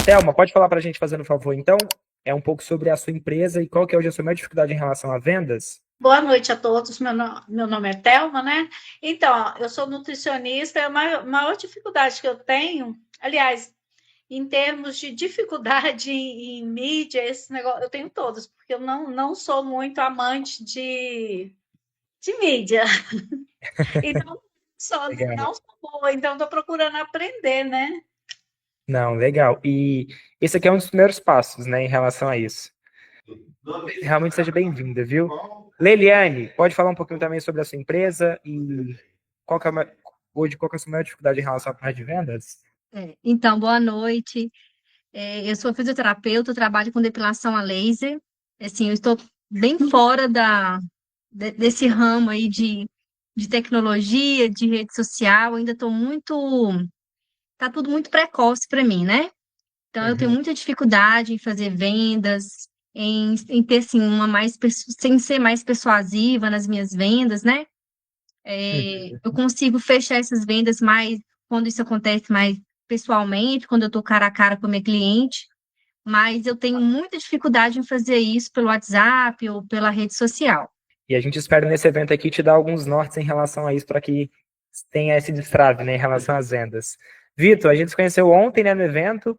Thelma, pode falar para a gente, fazendo um favor, então? É um pouco sobre a sua empresa e qual que é hoje a sua maior dificuldade em relação a vendas? Boa noite a todos. Meu nome é Thelma, né? Então, eu sou nutricionista e a maior dificuldade que eu tenho, aliás, em termos de dificuldade em mídia, esse negócio, eu tenho todas, porque eu não sou muito amante de mídia. Então, Legal. não sou boa, então estou procurando aprender, né? Não, legal. E esse aqui é um dos primeiros passos, né, em relação a isso. Realmente seja bem-vinda, viu? Leliane, pode falar um pouquinho também sobre a sua empresa e qual que é hoje qual que é a sua maior dificuldade em relação à parte de vendas? Então, boa noite. Eu sou fisioterapeuta, eu trabalho com depilação a laser. Assim, eu estou bem fora desse ramo aí de tecnologia, de rede social. Ainda estou tá tudo muito precoce para mim, né? Então, eu tenho Uhum. muita dificuldade em fazer vendas, em ter, assim, sem ser mais persuasiva nas minhas vendas, né? Uhum. Eu consigo fechar essas vendas mais quando isso acontece mais pessoalmente, quando eu estou cara a cara com a minha cliente, mas eu tenho muita dificuldade em fazer isso pelo WhatsApp ou pela rede social. E a gente espera nesse evento aqui te dar alguns nortes em relação a isso para que tenha esse destrave, né, em relação às vendas. Vitor, a gente se conheceu ontem, né, no evento,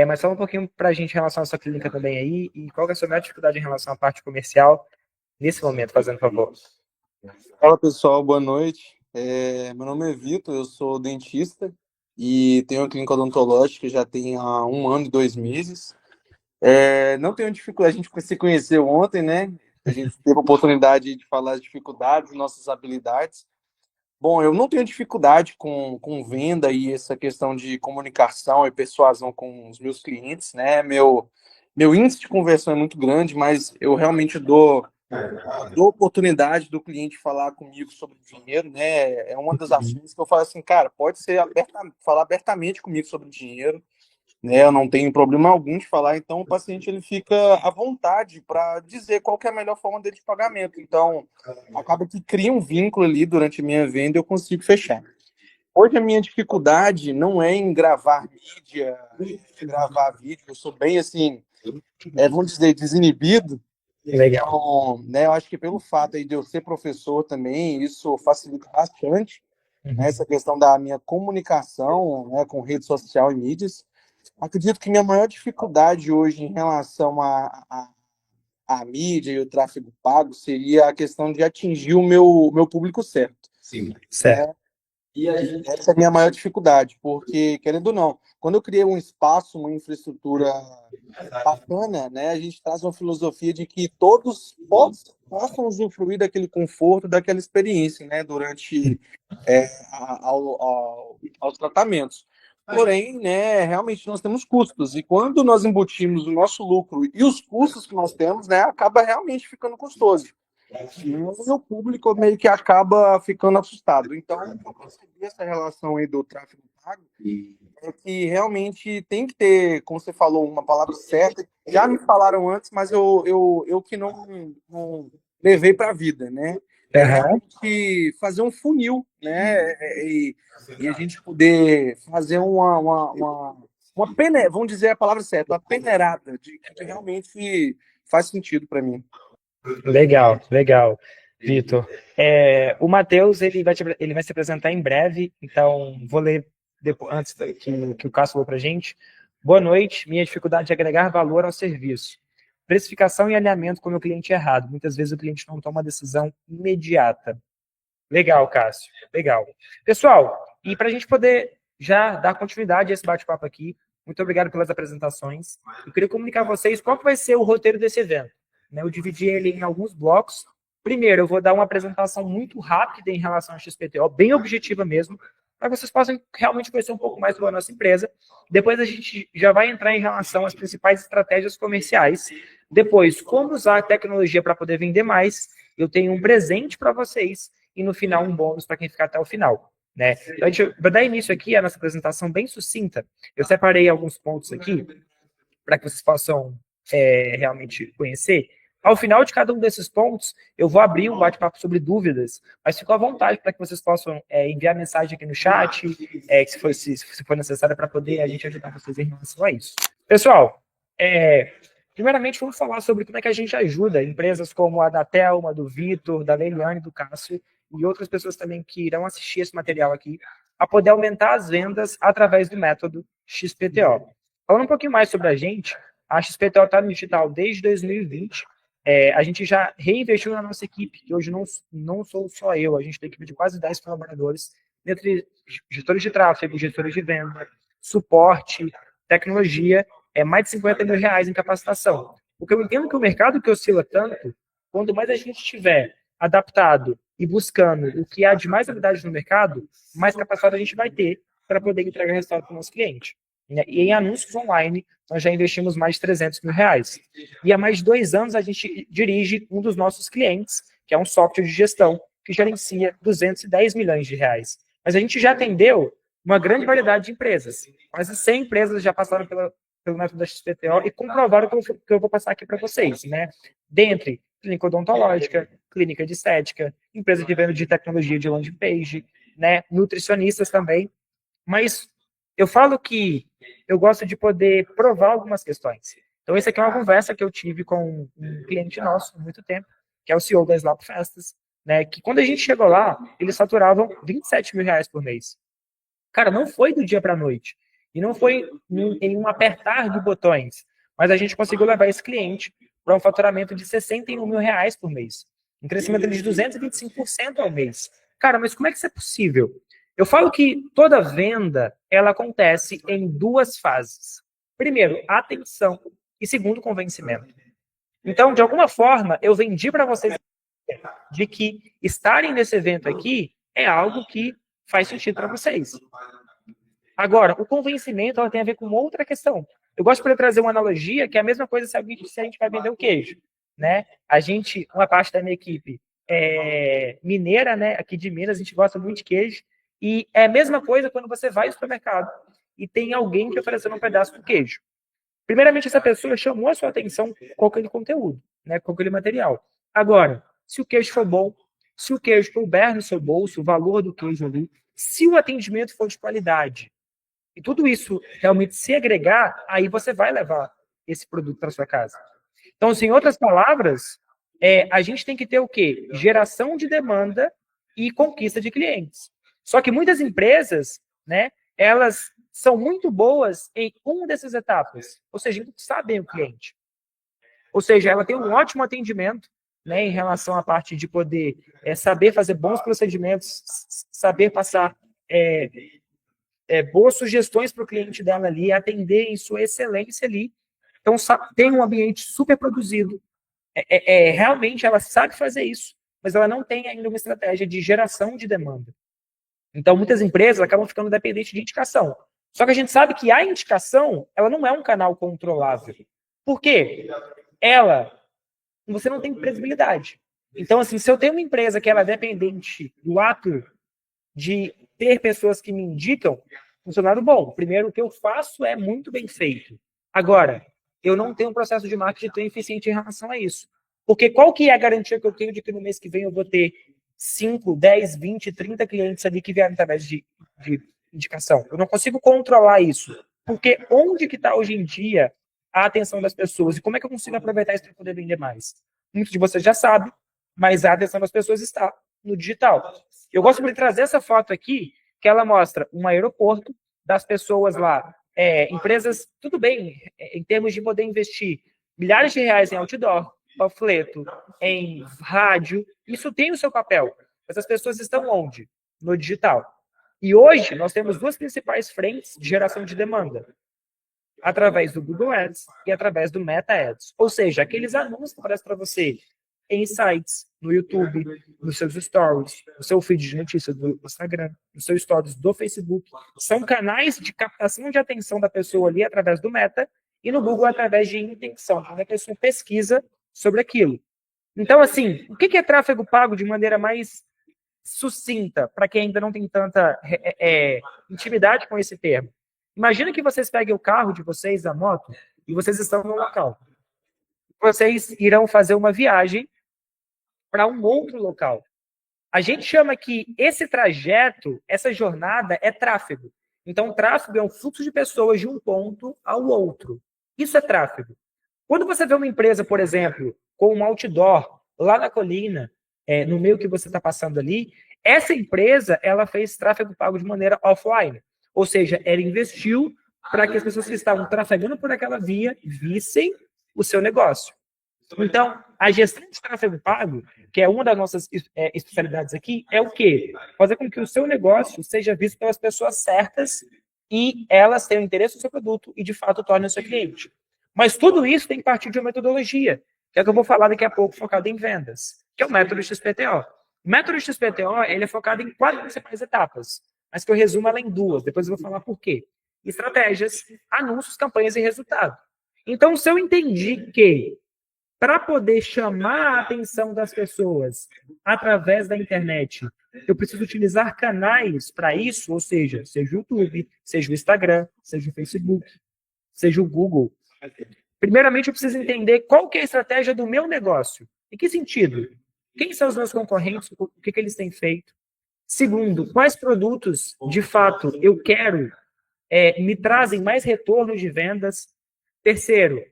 mas fala um pouquinho para a gente em relação à sua clínica também aí e qual que é a sua maior dificuldade em relação à parte comercial nesse momento, fazendo favor. Fala pessoal, boa noite. Meu nome é Vitor, eu sou dentista e tenho uma clínica odontológica já tem há 1 ano e 2 meses. Não tenho dificuldade, a gente se conheceu ontem, né? A gente teve a oportunidade de falar as dificuldades, nossas habilidades. Bom, eu não tenho dificuldade com venda e essa questão de comunicação e persuasão com os meus clientes, né? Meu índice de conversão é muito grande, mas eu realmente dou oportunidade do cliente falar comigo sobre dinheiro, né? É uma das ações que eu falo assim, cara, pode ser falar abertamente comigo sobre dinheiro, né? Eu não tenho problema algum de falar, então o paciente ele fica à vontade para dizer qual que é a melhor forma dele de pagamento. Então, acaba que cria um vínculo ali durante a minha venda e eu consigo fechar. Hoje a minha dificuldade não é em gravar mídia, gravar vídeo, eu sou bem assim, vamos dizer, desinibido. Legal. Então, né, eu acho que pelo fato aí de eu ser professor também, isso facilita bastante, né, Uhum. essa questão da minha comunicação, né, com rede social e mídias. Acredito que minha maior dificuldade hoje em relação à mídia e o tráfego pago seria a questão de atingir o meu público certo. Sim. Certo. Né? Essa é a minha maior dificuldade, porque, querendo ou não, quando eu criei um espaço, uma infraestrutura bacana, né, a gente traz uma filosofia de que todos possam usufruir daquele conforto, daquela experiência, né, durante aos tratamentos. Porém, né, realmente nós temos custos, e quando nós embutimos o nosso lucro e os custos que nós temos, né, acaba realmente ficando custoso. E o público meio que acaba ficando assustado. Então, eu percebi essa relação aí do tráfego pago, é que realmente tem que ter, como você falou, uma palavra certa. Já me falaram antes, mas eu que não levei para a vida, né? É Uhum. realmente fazer um funil, né? E a gente poder fazer uma vamos dizer a palavra certa, uma peneirada de que realmente faz sentido para mim. Legal, legal, Vitor. O Matheus ele vai se apresentar em breve, então vou ler depois, antes que o Cássio falou para a gente. Boa noite. Minha dificuldade é agregar valor ao serviço. Precificação e alinhamento com o meu cliente errado. Muitas vezes o cliente não toma uma decisão imediata. Legal, Cássio. Legal. Pessoal, e para a gente poder já dar continuidade a esse bate-papo aqui, muito obrigado pelas apresentações. Eu queria comunicar a vocês qual que vai ser o roteiro desse evento. Né? Eu dividi ele em alguns blocos. Primeiro, eu vou dar uma apresentação muito rápida em relação à XPTO, bem objetiva mesmo, para que vocês possam realmente conhecer um pouco mais sobre a nossa empresa. Depois a gente já vai entrar em relação às principais estratégias comerciais. Depois, como usar a tecnologia para poder vender mais. Eu tenho um presente para vocês e no final um bônus para quem ficar até o final. Né? Então, para dar início aqui à nossa apresentação bem sucinta, eu separei alguns pontos aqui para que vocês possam realmente conhecer. Ao final de cada um desses pontos, eu vou abrir um bate-papo sobre dúvidas, mas fico à vontade para que vocês possam enviar mensagem aqui no chat, se for necessário, para poder a gente ajudar vocês em relação a isso. Pessoal, primeiramente vamos falar sobre como é que a gente ajuda empresas como a da Thelma, do Vitor, da Leiliane, do Cássio e outras pessoas também que irão assistir esse material aqui, a poder aumentar as vendas através do método XPTO. Falando um pouquinho mais sobre a XPTO está no digital desde 2020. A gente já reinvestiu na nossa equipe, que hoje não sou só eu, a gente tem equipe de quase 10 colaboradores, entre gestores de tráfego, gestores de venda, suporte, tecnologia, mais de 50 mil reais em capacitação. Porque eu entendo que o mercado que oscila tanto, quanto mais a gente estiver adaptado e buscando o que há de mais novidade no mercado, mais capacidade a gente vai ter para poder entregar resultado para o nosso cliente. E em anúncios online, nós já investimos mais de 300 mil reais. E há mais de 2 anos, a gente dirige um dos nossos clientes, que é um software de gestão, que gerencia 210 milhões de reais. Mas a gente já atendeu uma grande variedade de empresas. Quase 100 empresas já passaram pelo método da XPTO e comprovaram o que eu vou passar aqui para vocês. Dentre clínica odontológica, clínica de estética, empresa de venda de tecnologia de landing page, nutricionistas também. Mas eu falo que eu gosto de poder provar algumas questões. Então, essa aqui é uma conversa que eu tive com um cliente nosso há muito tempo, que é o CEO da Slap Festas, que quando a gente chegou lá, eles faturavam 27 mil reais por mês. Cara, não foi do dia para a noite. E não foi em um apertar de botões. Mas a gente conseguiu levar esse cliente para um faturamento de 61 mil reais por mês. Um crescimento de 225% ao mês. Cara, mas como é que isso é possível? Eu falo que toda venda, ela acontece em 2 fases. Primeiro, atenção. E segundo, convencimento. Então, de alguma forma, eu vendi para vocês de que estarem nesse evento aqui é algo que faz sentido para vocês. Agora, o convencimento ela tem a ver com outra questão. Eu gosto de trazer uma analogia que é a mesma coisa se a gente vai vender o queijo. Uma parte da minha equipe é mineira, aqui de Minas, a gente gosta muito de queijo. E é a mesma coisa quando você vai ao supermercado e tem alguém te oferecendo um pedaço do queijo. Primeiramente, essa pessoa chamou a sua atenção com aquele conteúdo, com aquele material. Agora, se o queijo for bom, se o queijo couber no seu bolso, o valor do queijo ali, se o atendimento for de qualidade, e tudo isso realmente se agregar, aí você vai levar esse produto para sua casa. Então, assim, em outras palavras, a gente tem que ter o quê? Geração de demanda e conquista de clientes. Só que muitas empresas, elas são muito boas em uma dessas etapas, ou seja, sabem o cliente. Ou seja, ela tem um ótimo atendimento, em relação à parte de poder saber fazer bons procedimentos, saber passar boas sugestões para o cliente dela ali, atender em sua excelência ali. Então, tem um ambiente super produzido. Realmente, ela sabe fazer isso, mas ela não tem ainda uma estratégia de geração de demanda. Então, muitas empresas acabam ficando dependentes de indicação. Só que a gente sabe que a indicação, ela não é um canal controlável. Por quê? Você não tem previsibilidade. Então, assim, se eu tenho uma empresa que ela é dependente do ato de ter pessoas que me indicam, funcionário bom. Primeiro, o que eu faço é muito bem feito. Agora, eu não tenho um processo de marketing tão eficiente em relação a isso. Porque qual que é a garantia que eu tenho de que no mês que vem eu vou ter 5, 10, 20, 30 clientes ali que vieram através de indicação? Eu não consigo controlar isso. Porque onde que está hoje em dia a atenção das pessoas? E como é que eu consigo aproveitar isso para poder vender mais? Muitos de vocês já sabem, mas a atenção das pessoas está no digital. Eu gosto de trazer essa foto aqui, que ela mostra um aeroporto, das pessoas lá, empresas, tudo bem, em termos de poder investir milhares de reais em outdoor, panfleto, em rádio, isso tem o seu papel. Mas as pessoas estão onde? No digital. E hoje nós temos 2 principais frentes de geração de demanda, através do Google Ads e através do Meta Ads. Ou seja, aqueles anúncios que aparecem para você em sites, no YouTube, nos seus stories, no seu feed de notícias do Instagram, nos seus stories do Facebook. São canais de captação de atenção da pessoa ali através do Meta e no Google através de intenção, quando a pessoa pesquisa sobre aquilo. Então, assim, o que é tráfego pago de maneira mais sucinta, para quem ainda não tem tanta intimidade com esse termo? Imagina que vocês peguem o carro de vocês, a moto, e vocês estão no local. vocês irão fazer uma viagem para um outro local. A gente chama que esse trajeto, essa jornada é tráfego. Então, tráfego é um fluxo de pessoas de um ponto ao outro. Isso é tráfego. Quando você vê uma empresa, por exemplo, com um outdoor lá na colina, no meio que você está passando ali, essa empresa ela fez tráfego pago de maneira offline. Ou seja, ela investiu para que as pessoas que estavam trafegando por aquela via vissem o seu negócio. Então, a gestão de tráfego pago, que é uma das nossas especialidades aqui, é o quê? Fazer com que o seu negócio seja visto pelas pessoas certas e elas tenham interesse no seu produto e, de fato, tornem o seu cliente. Mas tudo isso tem que partir de uma metodologia, que é o que eu vou falar daqui a pouco, focado em vendas, que é o método XPTO. O método XPTO ele é focado em 4 principais etapas, mas que eu resumo ela em 2, depois eu vou falar por quê. Estratégias, anúncios, campanhas e resultado. Então, se eu entendi que para poder chamar a atenção das pessoas através da internet, eu preciso utilizar canais para isso, ou seja o YouTube, seja o Instagram, seja o Facebook, seja o Google. Primeiramente, eu preciso entender qual que é a estratégia do meu negócio. Em que sentido? Quem são os meus concorrentes? O que eles têm feito? Segundo, quais produtos, de fato, eu quero me trazem mais retorno de vendas? Terceiro,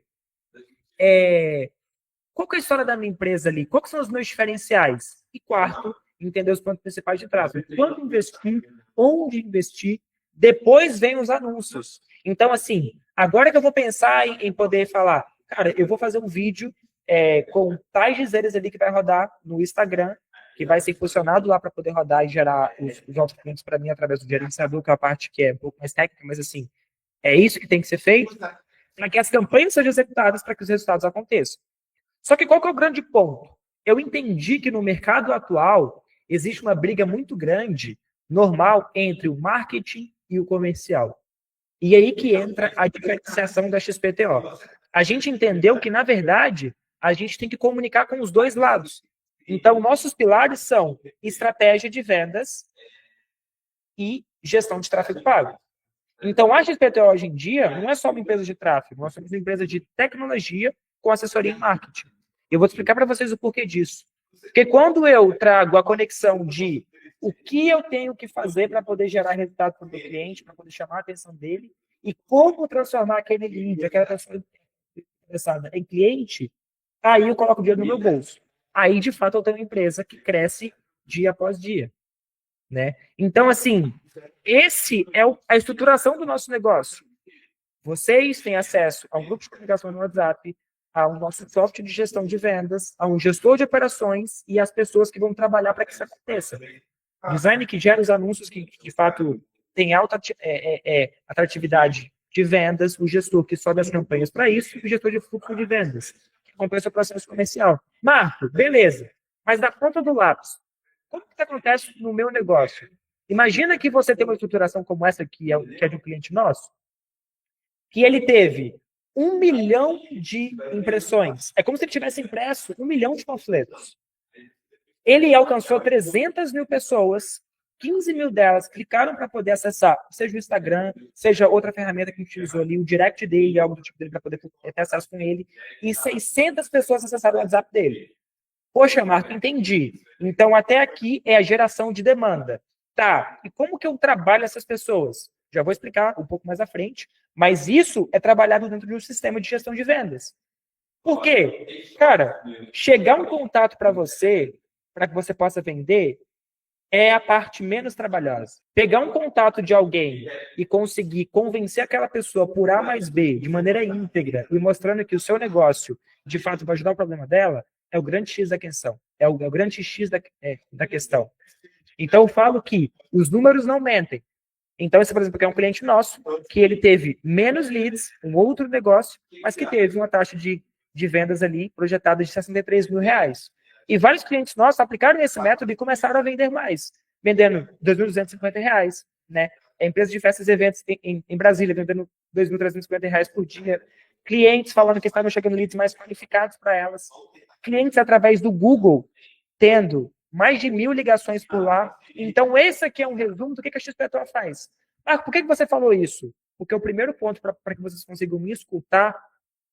qual que é a história da minha empresa ali? Quais são os meus diferenciais? E quarto, entender os pontos principais de tráfego. Quanto investir, onde investir, depois vem os anúncios. Então, assim, agora que eu vou pensar em poder falar, cara, eu vou fazer um vídeo com tais dizeres ali que vai rodar no Instagram, que vai ser funcionado lá para poder rodar e gerar os novos clientes para mim através do gerenciador, que é a parte que é um pouco mais técnica, mas assim, é isso que tem que ser feito para que as campanhas sejam executadas para que os resultados aconteçam. Só que qual que é o grande ponto? Eu entendi que no mercado atual existe uma briga muito grande, normal, entre o marketing e o comercial. E aí que entra a diferenciação da XPTO. A gente entendeu que, na verdade, a gente tem que comunicar com os dois lados. Então, nossos pilares são estratégia de vendas e gestão de tráfego pago. Então, a XPTO hoje em dia não é só uma empresa de tráfego, nós somos uma empresa de tecnologia com assessoria em marketing. Eu vou explicar para vocês o porquê disso. Porque quando eu trago a conexão de o que eu tenho que fazer para poder gerar resultado para o meu cliente, para poder chamar a atenção dele, e como transformar aquele lead, aquela pessoa interessada em cliente, aí eu coloco o dinheiro no meu bolso. Aí, de fato, eu tenho uma empresa que cresce dia após dia. Né? Então, assim, esse é a estruturação do nosso negócio. Vocês têm acesso a um grupo de comunicação no WhatsApp, a um nosso software de gestão de vendas, a um gestor de operações e as pessoas que vão trabalhar para que isso aconteça. Design que gera os anúncios que de fato tem alta atratividade de vendas, o gestor que sobe as campanhas para isso e o gestor de fluxo de vendas, que acompanha o seu processo comercial. Marco, beleza. Mas da ponta do lápis, como que acontece no meu negócio? Imagina que você tem uma estruturação como essa, que é de um cliente nosso, que ele teve 1 milhão de impressões. É como se ele tivesse impresso 1 milhão de panfletos. Ele alcançou 300 mil pessoas, 15 mil delas clicaram para poder acessar, seja o Instagram, seja outra ferramenta que a gente utilizou ali, o direct dele, algo do tipo dele, para poder ter acesso com ele, e 600 pessoas acessaram o WhatsApp dele. Poxa, Marco, entendi. Então, até aqui é a geração de demanda. Tá, e como que eu trabalho essas pessoas? Já vou explicar um pouco mais à frente, mas isso é trabalhado dentro de um sistema de gestão de vendas. Por quê? Cara, chegar um contato para você, para que você possa vender, é a parte menos trabalhosa. Pegar um contato de alguém e conseguir convencer aquela pessoa por A mais B, de maneira íntegra, e mostrando que o seu negócio, de fato, vai ajudar o problema dela, é o grande X da questão. É o grande X da questão. Então, eu falo que os números não mentem. Então, esse, por exemplo, é um cliente nosso, que ele teve menos leads, um outro negócio, mas que teve uma taxa de vendas ali projetada de R$63 mil. E vários clientes nossos aplicaram esse método e começaram a vender mais, vendendo R$2.250, né? A empresa de festas e eventos em Brasília, vendendo R$2.350 por dia. Clientes falando que estavam chegando leads mais qualificados para elas. Clientes através do Google, tendo mais de 1.000 ligações por lá. Então, esse aqui é um resumo do que a XPTO faz. Ah, por que você falou isso? Porque o primeiro ponto para que vocês consigam me escutar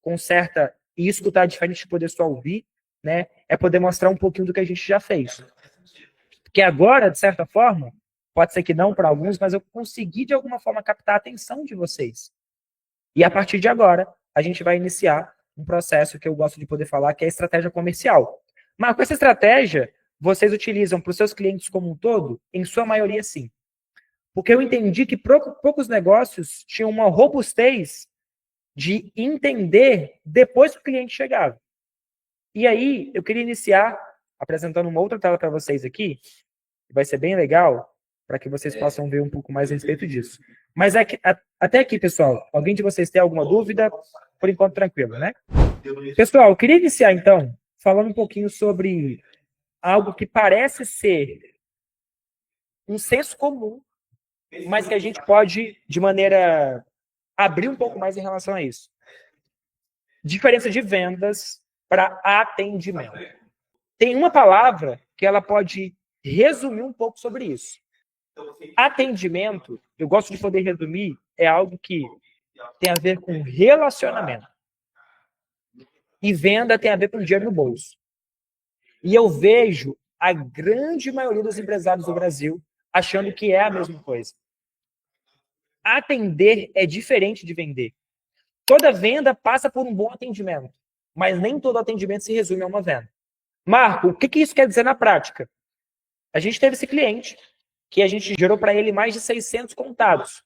com certa e escutar diferente de poder só ouvir, né? É poder mostrar um pouquinho do que a gente já fez. Porque agora, de certa forma, pode ser que não para alguns, mas eu consegui de alguma forma captar a atenção de vocês. E a partir de agora, a gente vai iniciar um processo que eu gosto de poder falar, que é a estratégia comercial. Mas com essa estratégia, vocês utilizam para os seus clientes como um todo? Em sua maioria, sim. Porque eu entendi que poucos negócios tinham uma robustez de entender depois que o cliente chegava. E aí, eu queria iniciar apresentando uma outra tela para vocês aqui, que vai ser bem legal, para que vocês possam ver um pouco mais a respeito disso. Mas até aqui, pessoal, alguém de vocês tem alguma dúvida? Por enquanto, tranquilo, né? Pessoal, eu queria iniciar, então, falando um pouquinho sobre algo que parece ser um senso comum, mas que a gente pode, de maneira, abrir um pouco mais em relação a isso. Diferença de vendas para atendimento. Tem uma palavra que ela pode resumir um pouco sobre isso. Atendimento, eu gosto de poder resumir, é algo que tem a ver com relacionamento. E venda tem a ver com dinheiro no bolso. E eu vejo a grande maioria dos empresários do Brasil achando que é a mesma coisa. Atender é diferente de vender. Toda venda passa por um bom atendimento, mas nem todo atendimento se resume a uma venda. Marco, o que isso quer dizer na prática? A gente teve esse cliente que a gente gerou para ele mais de 600 contatos.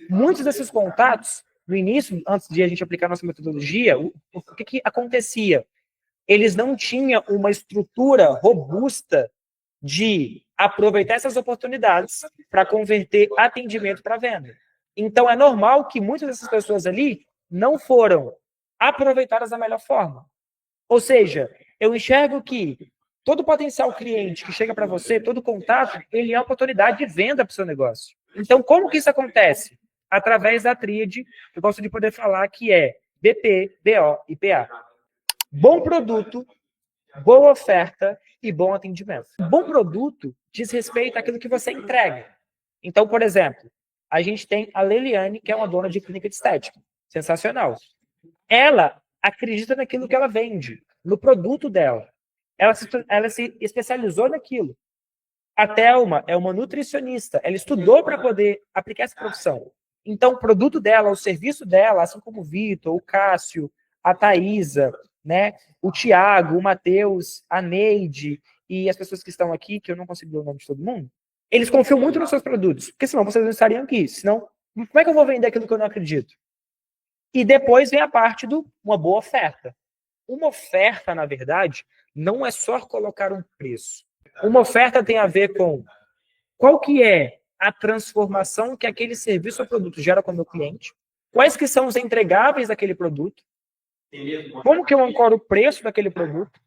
Muitos desses contatos, no início, antes de a gente aplicar nossa metodologia, o que acontecia? Eles não tinham uma estrutura robusta de aproveitar essas oportunidades para converter atendimento para venda. Então, é normal que muitas dessas pessoas ali não foram aproveitadas da melhor forma. Ou seja, eu enxergo que todo potencial cliente que chega para você, todo contato, ele é uma oportunidade de venda para o seu negócio. Então, como que isso acontece? Através da tríade, eu gosto de poder falar que é BP, BO e PA. Bom produto, boa oferta e bom atendimento. Bom produto diz respeito àquilo que você entrega. Então, por exemplo, a gente tem a Leliane, que é uma dona de clínica de estética. Sensacional. Ela acredita naquilo que ela vende, no produto dela. Ela se especializou naquilo. A Thelma é uma nutricionista. Ela estudou para poder aplicar essa profissão. Então, o produto dela, o serviço dela, assim como o Vitor, o Cássio, a Thaisa, né, o Tiago, o Matheus, a Neide e as pessoas que estão aqui, que eu não consigo ver o nome de todo mundo, eles confiam muito nos seus produtos, porque senão vocês não estariam aqui. Senão, como é que eu vou vender aquilo que eu não acredito? E depois vem a parte de uma boa oferta. Uma oferta, na verdade, não é só colocar um preço. Uma oferta tem a ver com qual que é a transformação que aquele serviço ou produto gera com o meu cliente, quais que são os entregáveis daquele produto, como que eu ancoro o preço daquele produto,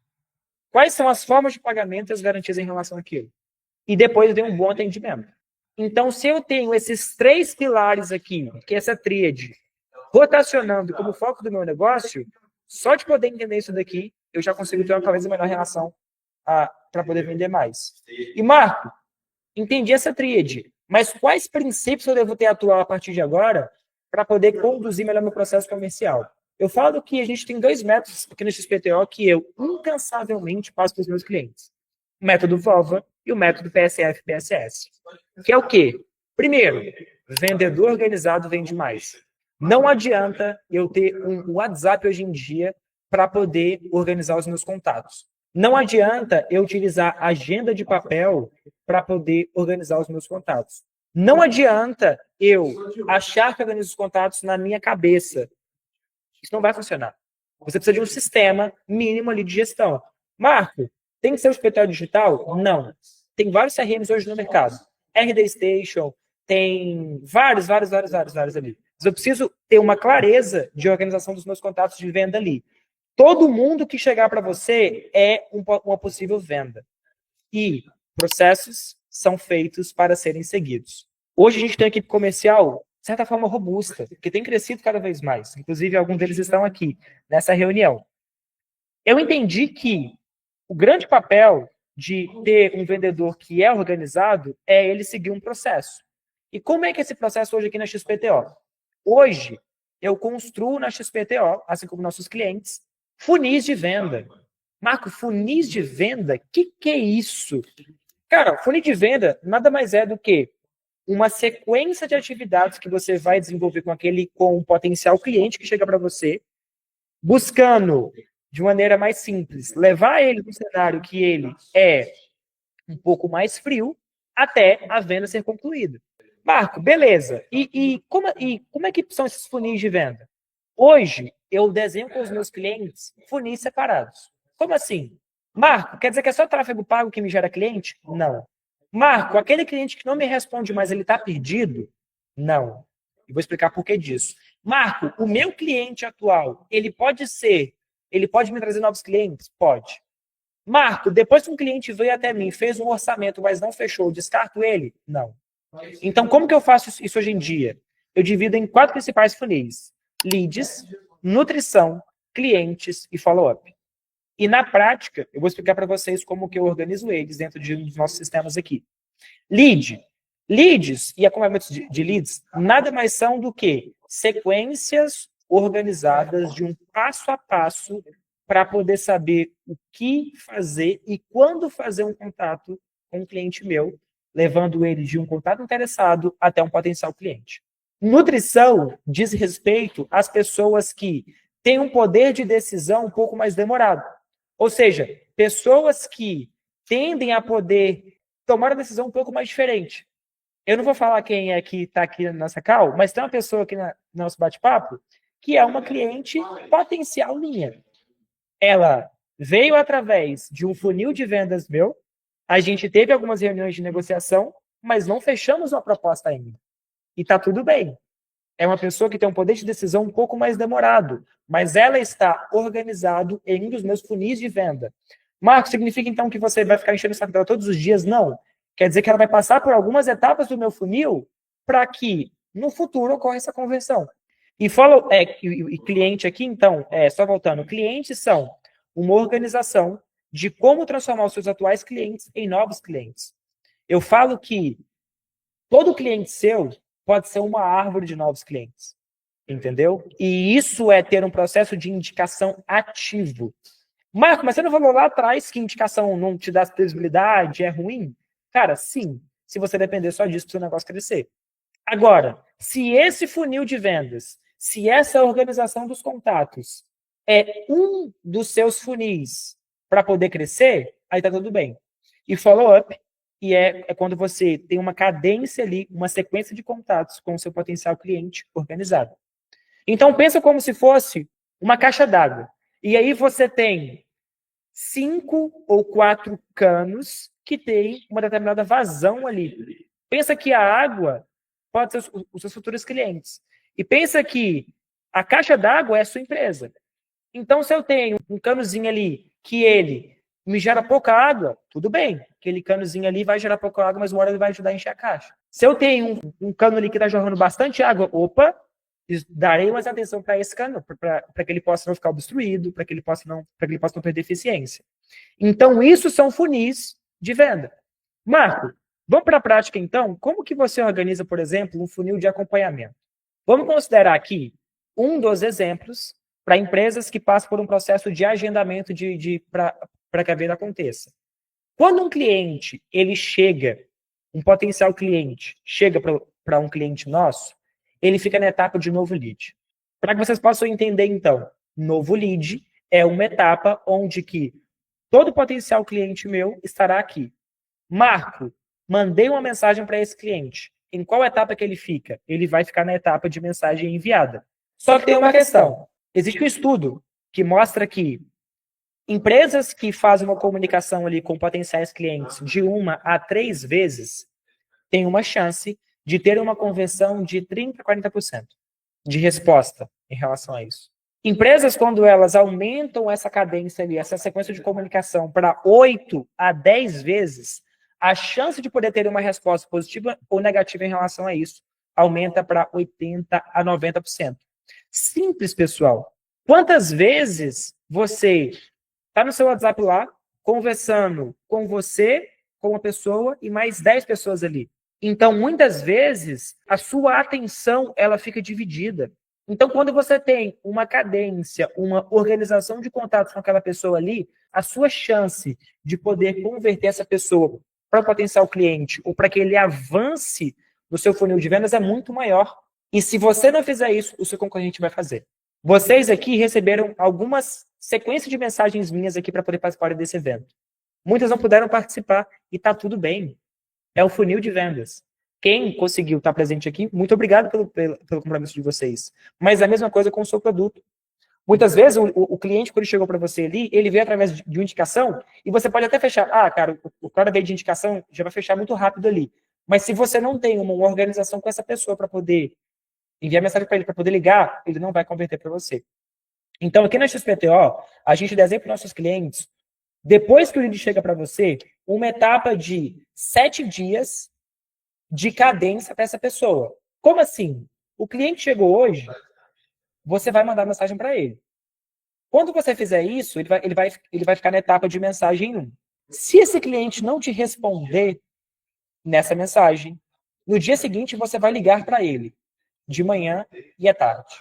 quais são as formas de pagamento e as garantias em relação àquilo. E depois vem um bom atendimento. Então, se eu tenho esses 3 pilares aqui, que é essa tríade, rotacionando como foco do meu negócio, só de poder entender isso daqui, eu já consigo ter uma talvez melhor relação para poder vender mais. E, Marco, entendi essa tríade, mas quais princípios eu devo ter atual a partir de agora para poder conduzir melhor meu processo comercial? Eu falo que a gente tem 2 métodos aqui no XPTO que eu incansavelmente passo para os meus clientes. O método VOVA e o método PSF-PSS. Que é o quê? Primeiro, vendedor organizado vende mais. Não adianta eu ter um WhatsApp hoje em dia para poder organizar os meus contatos. Não adianta eu utilizar agenda de papel para poder organizar os meus contatos. Não adianta eu achar que organizo os contatos na minha cabeça. Isso não vai funcionar. Você precisa de um sistema mínimo ali de gestão. Marco, tem que ser um escritório digital? Não. Tem vários CRMs hoje no mercado. RD Station, tem vários ali. Mas eu preciso ter uma clareza de organização dos meus contatos de venda ali. Todo mundo que chegar para você é uma possível venda. E processos são feitos para serem seguidos. Hoje a gente tem uma equipe comercial, de certa forma, robusta, que tem crescido cada vez mais. Inclusive, alguns deles estão aqui, nessa reunião. Eu entendi que o grande papel de ter um vendedor que é organizado é ele seguir um processo. E como é que é esse processo hoje aqui na XPTO? Hoje, eu construo na XPTO, assim como nossos clientes, Funis de venda. Marco, funis de venda? Que é isso? Cara, funil de venda nada mais é do que uma sequência de atividades que você vai desenvolver com um potencial cliente que chega para você, buscando, de maneira mais simples, levar ele para um cenário que ele é um pouco mais frio, até a venda ser concluída. Marco, beleza. E como é que são esses funis de venda? Hoje, eu desenho com os meus clientes funis separados. Como assim? Marco, quer dizer que é só tráfego pago que me gera cliente? Não. Marco, aquele cliente que não me responde mais, ele está perdido? Não. E vou explicar por que disso. Marco, o meu cliente atual, ele pode me trazer novos clientes? Pode. Marco, depois que um cliente veio até mim, fez um orçamento, mas não fechou, descarto ele? Não. Então, como que eu faço isso hoje em dia? Eu divido em 4 principais funis: leads, nutrição, clientes e follow-up. E na prática, eu vou explicar para vocês como que eu organizo eles dentro de um dos nossos sistemas aqui. Leads e acompanhamentos de leads nada mais são do que sequências organizadas de um passo a passo para poder saber o que fazer e quando fazer um contato com um cliente meu, levando ele de um contato interessado até um potencial cliente. Nutrição diz respeito às pessoas que têm um poder de decisão um pouco mais demorado. Ou seja, pessoas que tendem a poder tomar uma decisão um pouco mais diferente. Eu não vou falar quem é que está aqui na nossa call, mas tem uma pessoa aqui no nosso bate-papo que é uma cliente potencial minha. Ela veio através de um funil de vendas meu, a gente teve algumas reuniões de negociação, mas não fechamos uma proposta ainda. E está tudo bem. É uma pessoa que tem um poder de decisão um pouco mais demorado, mas ela está organizado em um dos meus funis de venda. Marcos, significa então que você vai ficar enchendo o saco dela todos os dias? Não. Quer dizer que ela vai passar por algumas etapas do meu funil para que no futuro ocorra essa conversão. E cliente aqui, então, só voltando, clientes são uma organização de como transformar os seus atuais clientes em novos clientes. Eu falo que todo cliente seu pode ser uma árvore de novos clientes, entendeu? E isso é ter um processo de indicação ativo. Marco, mas você não falou lá atrás que indicação não te dá visibilidade, é ruim? Cara, sim, se você depender só disso para o seu negócio crescer. Agora, se esse funil de vendas, se essa organização dos contatos é um dos seus funis para poder crescer, aí tá tudo bem. E follow-up, e é quando você tem uma cadência ali, uma sequência de contatos com o seu potencial cliente organizado. Então, pensa como se fosse uma caixa d'água. E aí você tem 5 ou 4 canos que tem uma determinada vazão ali. Pensa que a água pode ser os seus futuros clientes. E pensa que a caixa d'água é a sua empresa. Então, se eu tenho um canozinho ali que ele me gera pouca água, tudo bem. Aquele canozinho ali vai gerar pouca água, mas uma hora ele vai ajudar a encher a caixa. Se eu tenho um cano ali que está jorrando bastante água, darei mais atenção para esse cano, para que ele possa não ficar obstruído, para que ele possa não perder eficiência. Então, isso são funis de venda. Marco, vamos para a prática, então? Como que você organiza, por exemplo, um funil de acompanhamento? Vamos considerar aqui um dos exemplos para empresas que passam por um processo de agendamento para que a venda aconteça. Quando um cliente, um potencial cliente, chega para um cliente nosso, ele fica na etapa de novo lead. Para que vocês possam entender, então, novo lead é uma etapa onde que todo potencial cliente meu estará aqui. Marco, mandei uma mensagem para esse cliente. Em qual etapa que ele fica? Ele vai ficar na etapa de mensagem enviada. Só que tem uma questão. Existe um estudo que mostra que empresas que fazem uma comunicação ali com potenciais clientes de 1 a 3 vezes têm uma chance de ter uma conversão de 30% a 40% de resposta em relação a isso. Empresas, quando elas aumentam essa cadência ali, essa sequência de comunicação para 8 a 10 vezes, a chance de poder ter uma resposta positiva ou negativa em relação a isso aumenta para 80% a 90%. Simples, pessoal. Quantas vezes você está no seu WhatsApp lá, conversando com você, com uma pessoa e mais 10 pessoas ali? Então, muitas vezes, a sua atenção ela fica dividida. Então, quando você tem uma cadência, uma organização de contatos com aquela pessoa ali, a sua chance de poder converter essa pessoa para potencial cliente ou para que ele avance no seu funil de vendas é muito maior. E se você não fizer isso, o seu concorrente vai fazer. Vocês aqui receberam algumas sequências de mensagens minhas aqui para poder participar desse evento. Muitas não puderam participar e está tudo bem. É o funil de vendas. Quem conseguiu estar presente aqui, muito obrigado pelo compromisso de vocês. Mas a mesma coisa com o seu produto. Muitas vezes, o cliente, quando ele chegou para você ali, ele veio através de uma indicação e você pode até fechar. Ah, cara, o cara veio de indicação, já vai fechar muito rápido ali. Mas se você não tem uma organização com essa pessoa para poder enviar mensagem para ele, para poder ligar, ele não vai converter para você. Então, aqui na XPTO, a gente desenha para os nossos clientes, depois que o lead chega para você, uma etapa de 7 dias de cadência para essa pessoa. Como assim? O cliente chegou hoje, você vai mandar mensagem para ele. Quando você fizer isso, ele vai ficar na etapa de mensagem 1. Se esse cliente não te responder nessa mensagem, no dia seguinte você vai ligar para ele, de manhã e à tarde.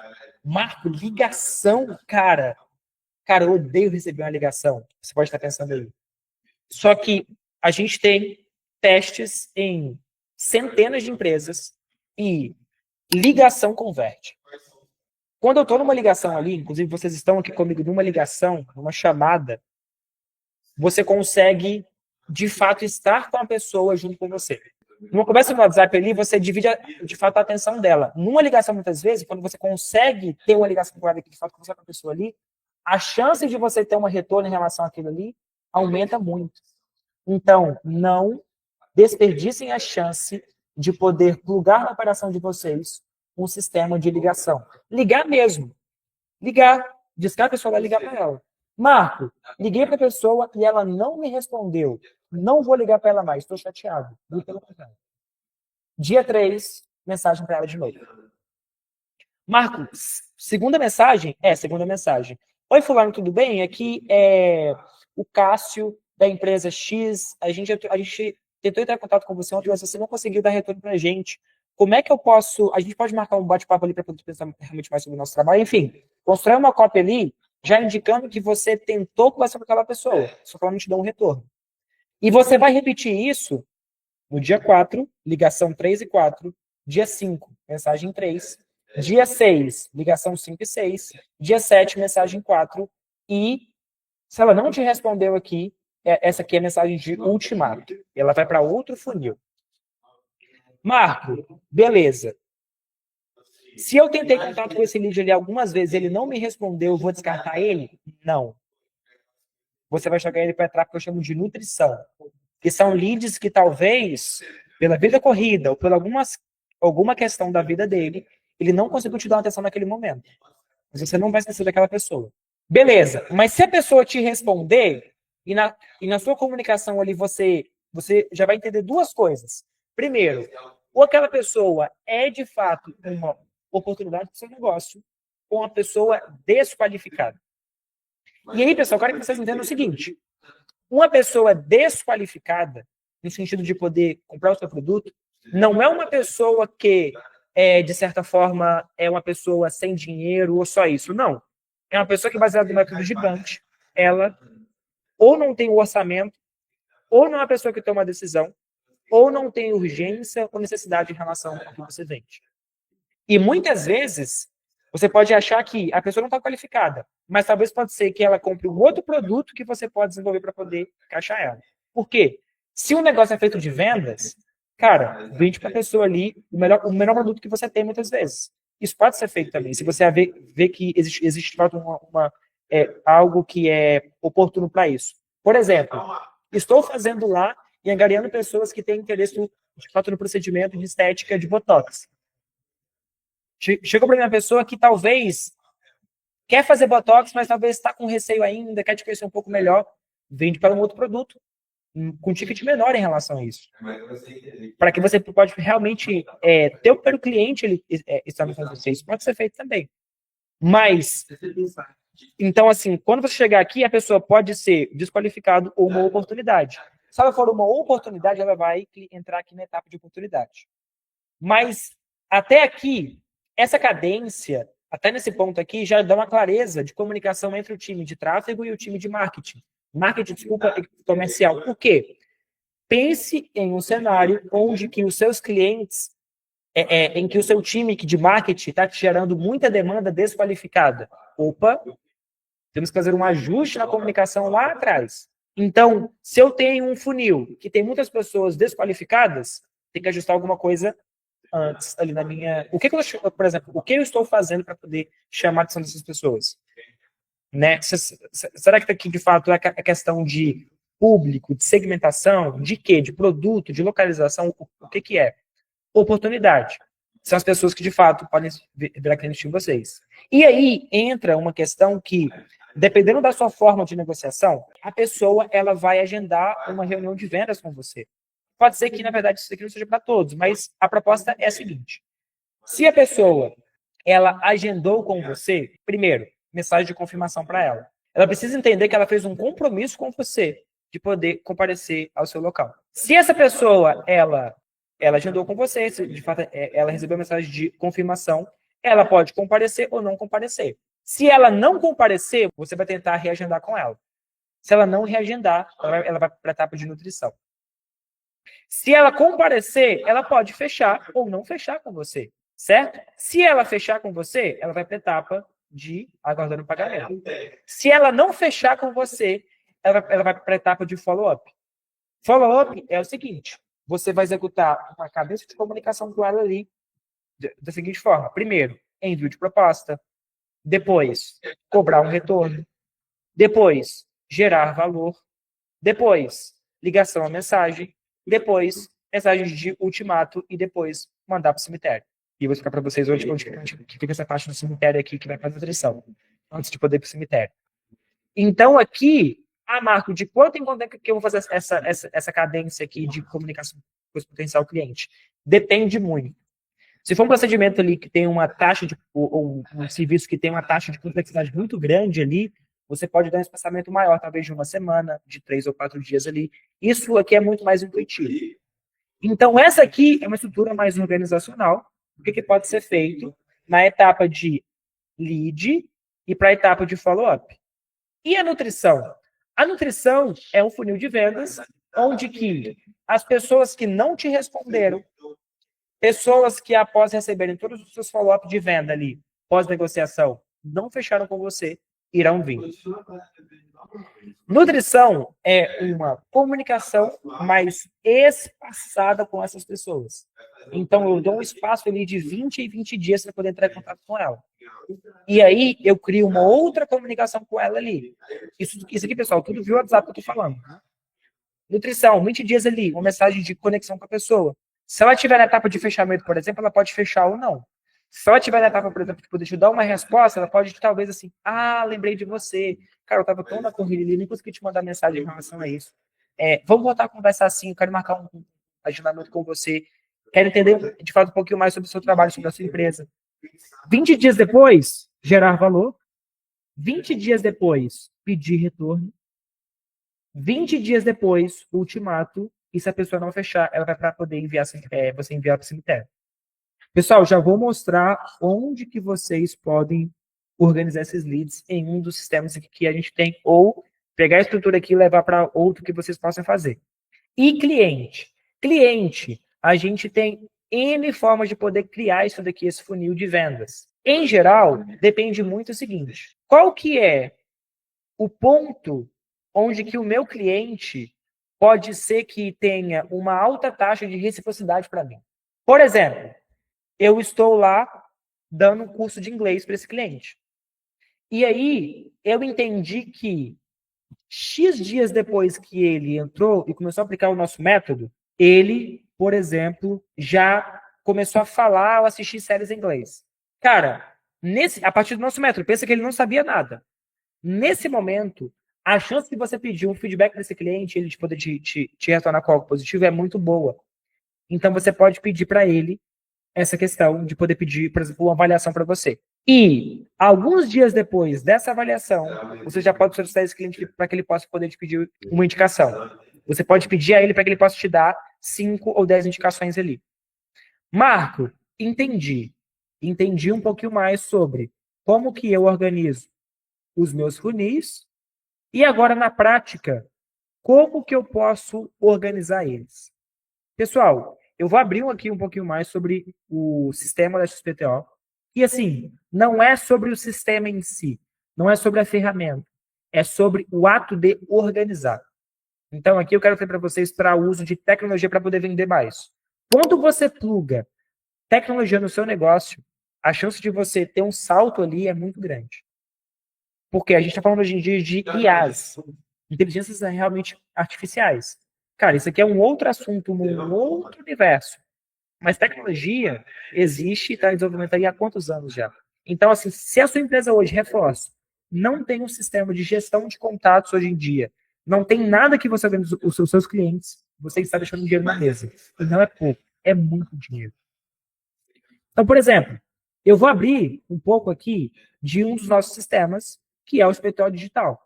Marco, ligação, cara. Cara, eu odeio receber uma ligação. Você pode estar pensando aí. Só que a gente tem testes em centenas de empresas e ligação converte. Quando eu estou numa ligação ali, inclusive vocês estão aqui comigo numa ligação, numa chamada, você consegue, de fato, estar com a pessoa junto com você. Numa conversa no WhatsApp ali, você divide, de fato, a atenção dela. Numa ligação, muitas vezes, quando você consegue ter uma ligação com ela, de fato, conversar com a pessoa ali, a chance de você ter um retorno em relação àquilo ali aumenta muito. Então, não desperdicem a chance de poder plugar na operação de vocês um sistema de ligação. Ligar mesmo. Ligar. Discar a pessoa vai ligar para ela. Marco, liguei para a pessoa e ela não me respondeu. Não vou ligar para ela mais, estou chateado. Dia 3, mensagem para ela de novo. Marco, segunda mensagem? Segunda mensagem. Oi, fulano, tudo bem? Aqui é o Cássio, da empresa X. A gente tentou entrar em contato com você ontem, mas você não conseguiu dar retorno para a gente. Como é que eu posso... A gente pode marcar um bate-papo ali para poder pensar realmente mais sobre o nosso trabalho? Enfim, constrói uma cópia ali, já indicando que você tentou conversar com aquela pessoa, só que ela não te deu um retorno. E você vai repetir isso no dia 4, ligação 3 e 4, dia 5, mensagem 3, dia 6, ligação 5 e 6, dia 7, mensagem 4, e se ela não te respondeu aqui, essa aqui é a mensagem de ultimato. Ela vai para outro funil. Marco, beleza. Se eu tentei contato com esse lead ali algumas vezes, ele não me respondeu, eu vou descartar ele? Não. Você vai jogar ele para entrar, que eu chamo de nutrição. Que são leads que talvez, pela vida corrida ou por alguma questão da vida dele, ele não conseguiu te dar uma atenção naquele momento. Mas você não vai esquecer daquela pessoa. Beleza, mas se a pessoa te responder, e na sua comunicação ali você já vai entender duas coisas. Primeiro, ou aquela pessoa é de fato uma oportunidade para o seu negócio, ou uma pessoa desqualificada. E aí, pessoal, eu quero que vocês entendam o seguinte: uma pessoa desqualificada, no sentido de poder comprar o seu produto, não é uma pessoa que, de certa forma, é uma pessoa sem dinheiro ou só isso. Não. É uma pessoa que, baseada no método gigante, ela ou não tem o orçamento, ou não é uma pessoa que toma uma decisão, ou não tem urgência ou necessidade em relação ao que você vende. E muitas vezes, você pode achar que a pessoa não está qualificada, mas talvez pode ser que ela compre um outro produto que você pode desenvolver para poder encaixar ela. Por quê? Se o negócio é feito de vendas, cara, vende para a pessoa ali o melhor produto que você tem muitas vezes. Isso pode ser feito também. Se você vê que existe algo que é oportuno para isso. Por exemplo, estou fazendo lá e angariando pessoas que têm interesse de fato no procedimento de estética de Botox. Chegou para mim uma pessoa que talvez quer fazer Botox, mas talvez está com receio ainda, quer te conhecer um pouco melhor, vende para um outro produto com ticket menor em relação a isso. Para que você pode realmente ter o primeiro cliente estar com você. Isso pode ser feito também. Mas, então, assim, quando você chegar aqui, a pessoa pode ser desqualificado ou uma oportunidade. Se ela for uma oportunidade, ela vai entrar aqui na etapa de oportunidade. Mas, até aqui, essa cadência até nesse ponto aqui, já dá uma clareza de comunicação entre o time de tráfego e o time de marketing. Marketing, desculpa, comercial. Por quê? Pense em um cenário onde que os seus clientes, em que o seu time de marketing está te gerando muita demanda desqualificada. Opa, temos que fazer um ajuste na comunicação lá atrás. Então, se eu tenho um funil que tem muitas pessoas desqualificadas, tem que ajustar alguma coisa antes ali na minha... por exemplo, o que eu estou fazendo para poder chamar a atenção dessas pessoas? Né? Será que aqui, de fato, é a questão de público, de segmentação, de quê? De produto, de localização, o que é? Oportunidade. São as pessoas que, de fato, podem virar cliente de vocês. E aí entra uma questão que, dependendo da sua forma de negociação, a pessoa ela vai agendar uma reunião de vendas com você. Pode ser que, na verdade, isso aqui não seja para todos, mas a proposta é a seguinte. Se a pessoa ela agendou com você, primeiro, mensagem de confirmação para ela. Ela precisa entender que ela fez um compromisso com você de poder comparecer ao seu local. Se essa pessoa, ela agendou com você, se de fato ela recebeu a mensagem de confirmação, ela pode comparecer ou não comparecer. Se ela não comparecer, você vai tentar reagendar com ela. Se ela não reagendar, ela vai para a etapa de nutrição. Se ela comparecer, ela pode fechar ou não fechar com você, certo? Se ela fechar com você, ela vai para a etapa de aguardando o pagamento. Se ela não fechar com você, ela vai para a etapa de follow-up. Follow-up é o seguinte, você vai executar uma cabeça de comunicação com ela ali da seguinte forma. Primeiro, envio de proposta. Depois, cobrar um retorno. Depois, gerar valor. Depois, ligação à mensagem. Depois, mensagem de ultimato. E depois, mandar para o cemitério. E eu vou explicar para vocês onde fica essa parte do cemitério aqui que vai para a nutrição. Antes de poder ir para o cemitério. Então, aqui, Marco, de quanto em quanto é que eu vou fazer essa cadência aqui de comunicação com o potencial cliente? Depende muito. Se for um procedimento ali que tem uma taxa ou um serviço que tem uma taxa de complexidade muito grande ali, você pode dar um espaçamento maior, talvez de uma semana, de 3 ou 4 dias ali. Isso aqui é muito mais intuitivo. Então, essa aqui é uma estrutura mais organizacional, o que pode ser feito na etapa de lead e para a etapa de follow-up. E a nutrição? A nutrição é um funil de vendas, onde que as pessoas que não te responderam, pessoas que após receberem todos os seus follow-up de venda ali, pós-negociação, não fecharam com você, irão vir. Nutrição é uma comunicação mais espaçada com essas pessoas. Então, eu dou um espaço ali de 20 e 20 dias para poder entrar em contato com ela. E aí, eu crio uma outra comunicação com ela ali. Isso aqui, pessoal, tudo via WhatsApp que eu estou falando. Nutrição, 20 dias ali, uma mensagem de conexão com a pessoa. Se ela estiver na etapa de fechamento, por exemplo, ela pode fechar ou não. Se ela estiver na etapa, por exemplo, de poder te dar uma resposta, ela pode talvez assim, lembrei de você. Cara, eu estava tão na corrida ali, nem consegui te mandar mensagem em relação a isso. Vamos voltar a conversar assim, eu quero marcar um agendamento com você. Quero entender, de fato, um pouquinho mais sobre o seu trabalho, sobre a sua empresa. 20 dias depois, gerar valor. 20 dias depois, pedir retorno. 20 dias depois, ultimato. E se a pessoa não fechar, ela vai para poder você enviar para o cemitério. Pessoal, já vou mostrar onde que vocês podem organizar esses leads em um dos sistemas aqui que a gente tem, ou pegar a estrutura aqui e levar para outro que vocês possam fazer. E cliente? Cliente, a gente tem N formas de poder criar isso daqui, esse funil de vendas. Em geral, depende muito do seguinte, qual que é o ponto onde que o meu cliente pode ser que tenha uma alta taxa de reciprocidade para mim? Por exemplo, eu estou lá dando um curso de inglês para esse cliente. E aí, eu entendi que X dias depois que ele entrou e começou a aplicar o nosso método, ele, por exemplo, já começou a falar ou assistir séries em inglês. Cara, a partir do nosso método, pensa que ele não sabia nada. Nesse momento, a chance de você pedir um feedback desse cliente, ele de poder te retornar com algo positivo, é muito boa. Então, você pode pedir para ele essa questão de poder pedir, por exemplo, uma avaliação para você. E, alguns dias depois dessa avaliação, você já pode solicitar esse cliente para que ele possa poder te pedir uma indicação. Você pode pedir a ele para que ele possa te dar 5 ou 10 indicações ali. Marco, entendi um pouquinho mais sobre como que eu organizo os meus funis e agora, na prática, como que eu posso organizar eles. Pessoal, eu vou abrir aqui um pouquinho mais sobre o sistema da XPTO. E assim, não é sobre o sistema em si, não é sobre a ferramenta, é sobre o ato de organizar. Então, aqui eu quero ter para vocês para o uso de tecnologia para poder vender mais. Quando você pluga tecnologia no seu negócio, a chance de você ter um salto ali é muito grande. Porque a gente está falando hoje em dia de IAs, inteligências realmente artificiais. Cara, isso aqui é um outro assunto, um outro universo. Mas tecnologia existe e está em desenvolvimento aí há quantos anos já? Então, assim, se a sua empresa hoje, reforça, não tem um sistema de gestão de contatos hoje em dia, não tem nada que você organize os seus clientes, você está deixando dinheiro na mesa. E não é pouco, é muito dinheiro. Então, por exemplo, eu vou abrir um pouco aqui de um dos nossos sistemas, que é o XPTO Digital,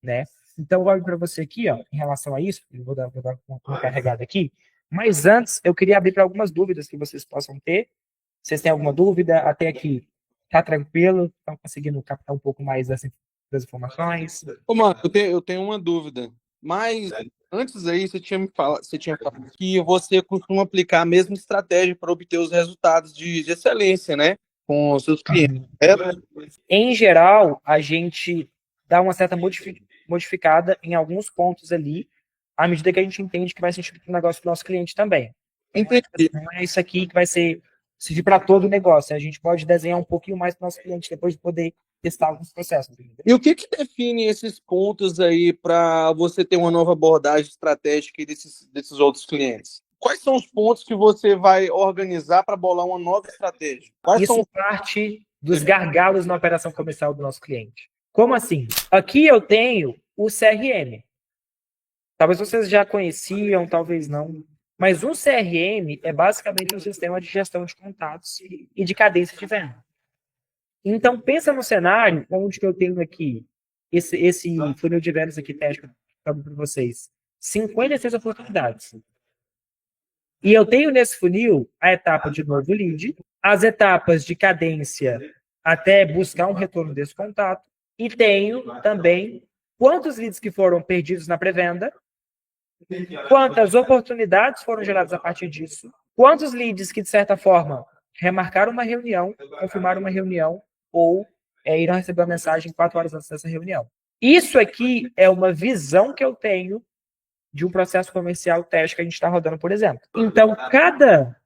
né? Então, eu vou abrir para você aqui, ó, em relação a isso, eu vou dar uma carregada aqui, mas antes eu queria abrir para algumas dúvidas que vocês possam ter. Vocês têm alguma dúvida? Até aqui tá tranquilo? Estão conseguindo captar um pouco mais das informações? Ô, mano, eu tenho uma dúvida. Mas antes aí você tinha falado que você costuma aplicar a mesma estratégia para obter os resultados de excelência, né? Com os seus clientes. Em geral, a gente dá uma certa modificada em alguns pontos ali, à medida que a gente entende que vai ser o negócio do nosso cliente também. Entendi. Não é isso aqui que vai servir para todo o negócio. A gente pode desenhar um pouquinho mais para o nosso cliente depois de poder testar alguns processos. Entendeu? E o que define esses pontos aí para você ter uma nova abordagem estratégica desses outros clientes? Quais são os pontos que você vai organizar para bolar uma nova estratégia? Isso parte dos gargalos na operação comercial do nosso cliente. Como assim? Aqui eu tenho o CRM. Talvez vocês já conheciam, talvez não. Mas um CRM é basicamente um sistema de gestão de contatos e de cadência de venda. Então, pensa no cenário onde que eu tenho aqui esse funil de vendas aqui, teste para vocês. 56 oportunidades. E eu tenho nesse funil a etapa de novo lead, as etapas de cadência até buscar um retorno desse contato, e tenho também quantos leads que foram perdidos na pré-venda, quantas oportunidades foram geradas a partir disso, quantos leads que, de certa forma, remarcaram uma reunião, confirmaram uma reunião, ou irão receber uma mensagem 4 horas antes dessa reunião. Isso aqui é uma visão que eu tenho de um processo comercial teste que a gente está rodando, por exemplo. Então, cada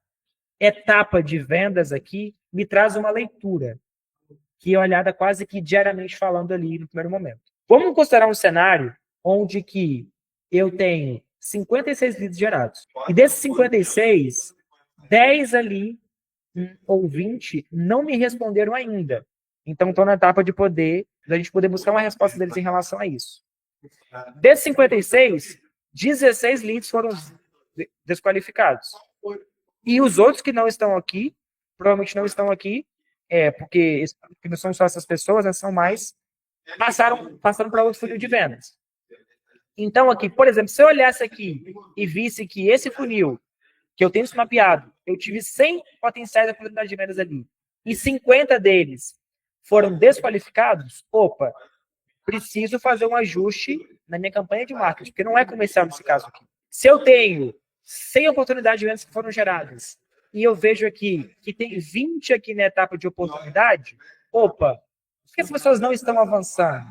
etapa de vendas aqui me traz uma leitura, que é olhada quase que diariamente falando ali no primeiro momento. Vamos considerar um cenário onde que eu tenho 56 leads gerados. E desses 56, 10 ali, ou 20, não me responderam ainda. Então, estou na etapa da gente poder buscar uma resposta deles em relação a isso. Desses 56, 16 leads foram desqualificados. E os outros que não estão aqui, provavelmente não estão aqui, porque não são só essas pessoas, são mais, passaram para outro funil de vendas. Então, aqui, por exemplo, se eu olhasse aqui e visse que esse funil, que eu tenho isso mapeado, eu tive 100 potenciais oportunidades de vendas ali, e 50 deles foram desqualificados, preciso fazer um ajuste na minha campanha de marketing, porque não é comercial nesse caso aqui. Se eu tenho 100 oportunidades de vendas que foram geradas, e eu vejo aqui que tem 20 aqui na etapa de oportunidade, por que as pessoas não estão avançando?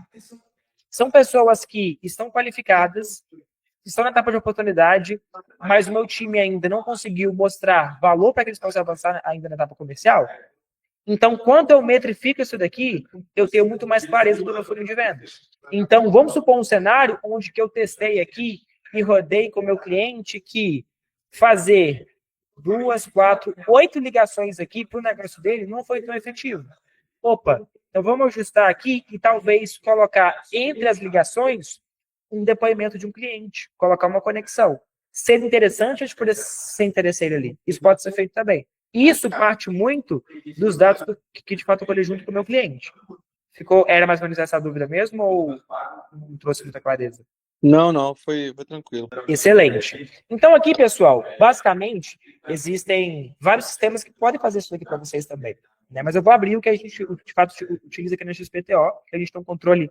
São pessoas que estão qualificadas, estão na etapa de oportunidade, mas o meu time ainda não conseguiu mostrar valor para que eles possam avançar ainda na etapa comercial. Então, quando eu metrifico isso daqui, eu tenho muito mais clareza do meu funil de vendas. Então, vamos supor um cenário onde que eu testei aqui e rodei com o meu cliente que fazer 2, 4, 8 ligações aqui para o negócio dele não foi tão efetivo. Então vamos ajustar aqui e talvez colocar entre as ligações um depoimento de um cliente, colocar uma conexão. Ser interessante, a gente poder ser interesseiro ali. Isso pode ser feito também. Isso parte muito dos dados que de fato eu colhi junto com o meu cliente. Era mais ou menos essa a dúvida mesmo ou não trouxe muita clareza? Não, foi tranquilo. Excelente. Então aqui, pessoal, basicamente, existem vários sistemas que podem fazer isso aqui para vocês também. né? Mas eu vou abrir o que a gente, de fato, utiliza aqui na XPTO, que a gente tem um controle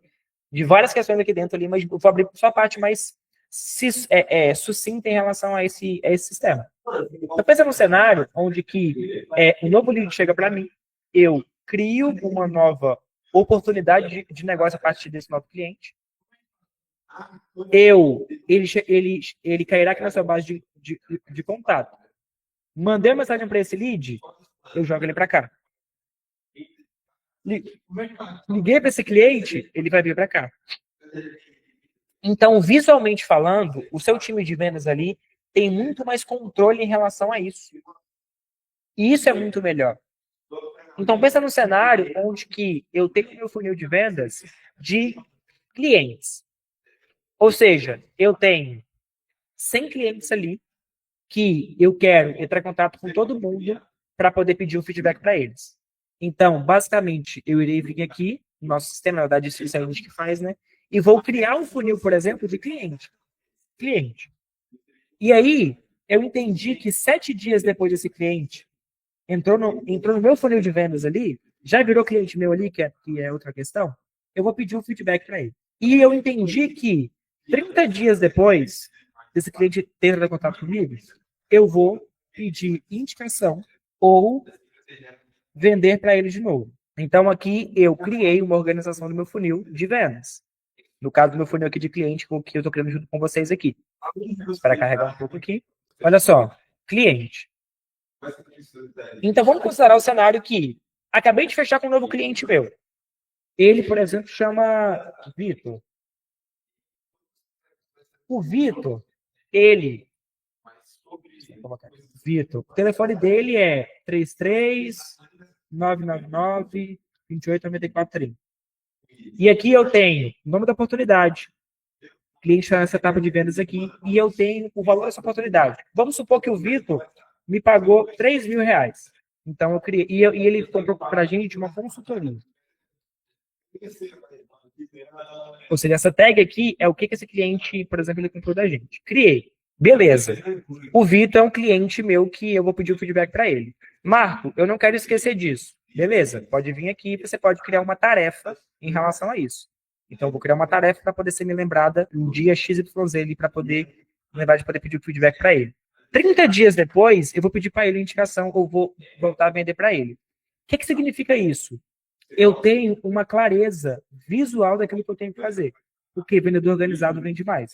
de várias questões aqui dentro ali, mas eu vou abrir só a parte mais sucinta em relação a esse sistema. Então, pensa num cenário onde que um novo lead chega para mim, eu crio uma nova oportunidade de negócio a partir desse novo cliente, ele cairá aqui na sua base de contato. Mandei uma mensagem para esse lead, eu jogo ele para cá. Liguei para esse cliente, ele vai vir para cá. Então, visualmente falando, o seu time de vendas ali tem muito mais controle em relação a isso. E isso é muito melhor. Então, pensa num cenário onde que eu tenho meu funil de vendas de clientes. Ou seja, eu tenho 100 clientes ali que eu quero entrar em contato com todo mundo para poder pedir um feedback para eles. Então, basicamente, eu irei vir aqui, no nosso sistema, na verdade, isso é a gente que faz, né? E vou criar um funil, por exemplo, de cliente. E aí, eu entendi que 7 dias depois desse cliente entrou no meu funil de vendas ali, já virou cliente meu ali, que é outra questão, eu vou pedir um feedback para ele. E eu entendi que 30 dias depois desse cliente ter entrado em contato comigo, eu vou pedir indicação ou vender para ele de novo. Então, aqui eu criei uma organização do meu funil de vendas. No caso do meu funil aqui de cliente, que eu estou criando junto com vocês aqui. Espera carregar um pouco aqui. Olha só, cliente. Então, vamos considerar o cenário que acabei de fechar com um novo cliente meu. Ele, por exemplo, chama Vitor. O Vitor, o telefone dele é 33-999-289430. E aqui eu tenho o nome da oportunidade. O cliente está nessa etapa de vendas aqui e eu tenho o valor dessa oportunidade. Vamos supor que o Vitor me pagou R$3.000. Então eu criei, e ele comprou para a gente uma consultoria. Ou seja, essa tag aqui é o que esse cliente, por exemplo, ele comprou da gente. Criei. Beleza. O Vitor é um cliente meu que eu vou pedir o feedback para ele. Marco, eu não quero esquecer disso. Beleza, pode vir aqui e você pode criar uma tarefa em relação a isso. Então, eu vou criar uma tarefa para poder ser me lembrada no dia XYZ para poder lembrar de poder pedir o feedback para ele. 30 dias depois, eu vou pedir para ele a indicação ou vou voltar a vender para ele. O que significa isso? Eu tenho uma clareza visual daquilo que eu tenho que fazer. Porque vendedor organizado vende mais.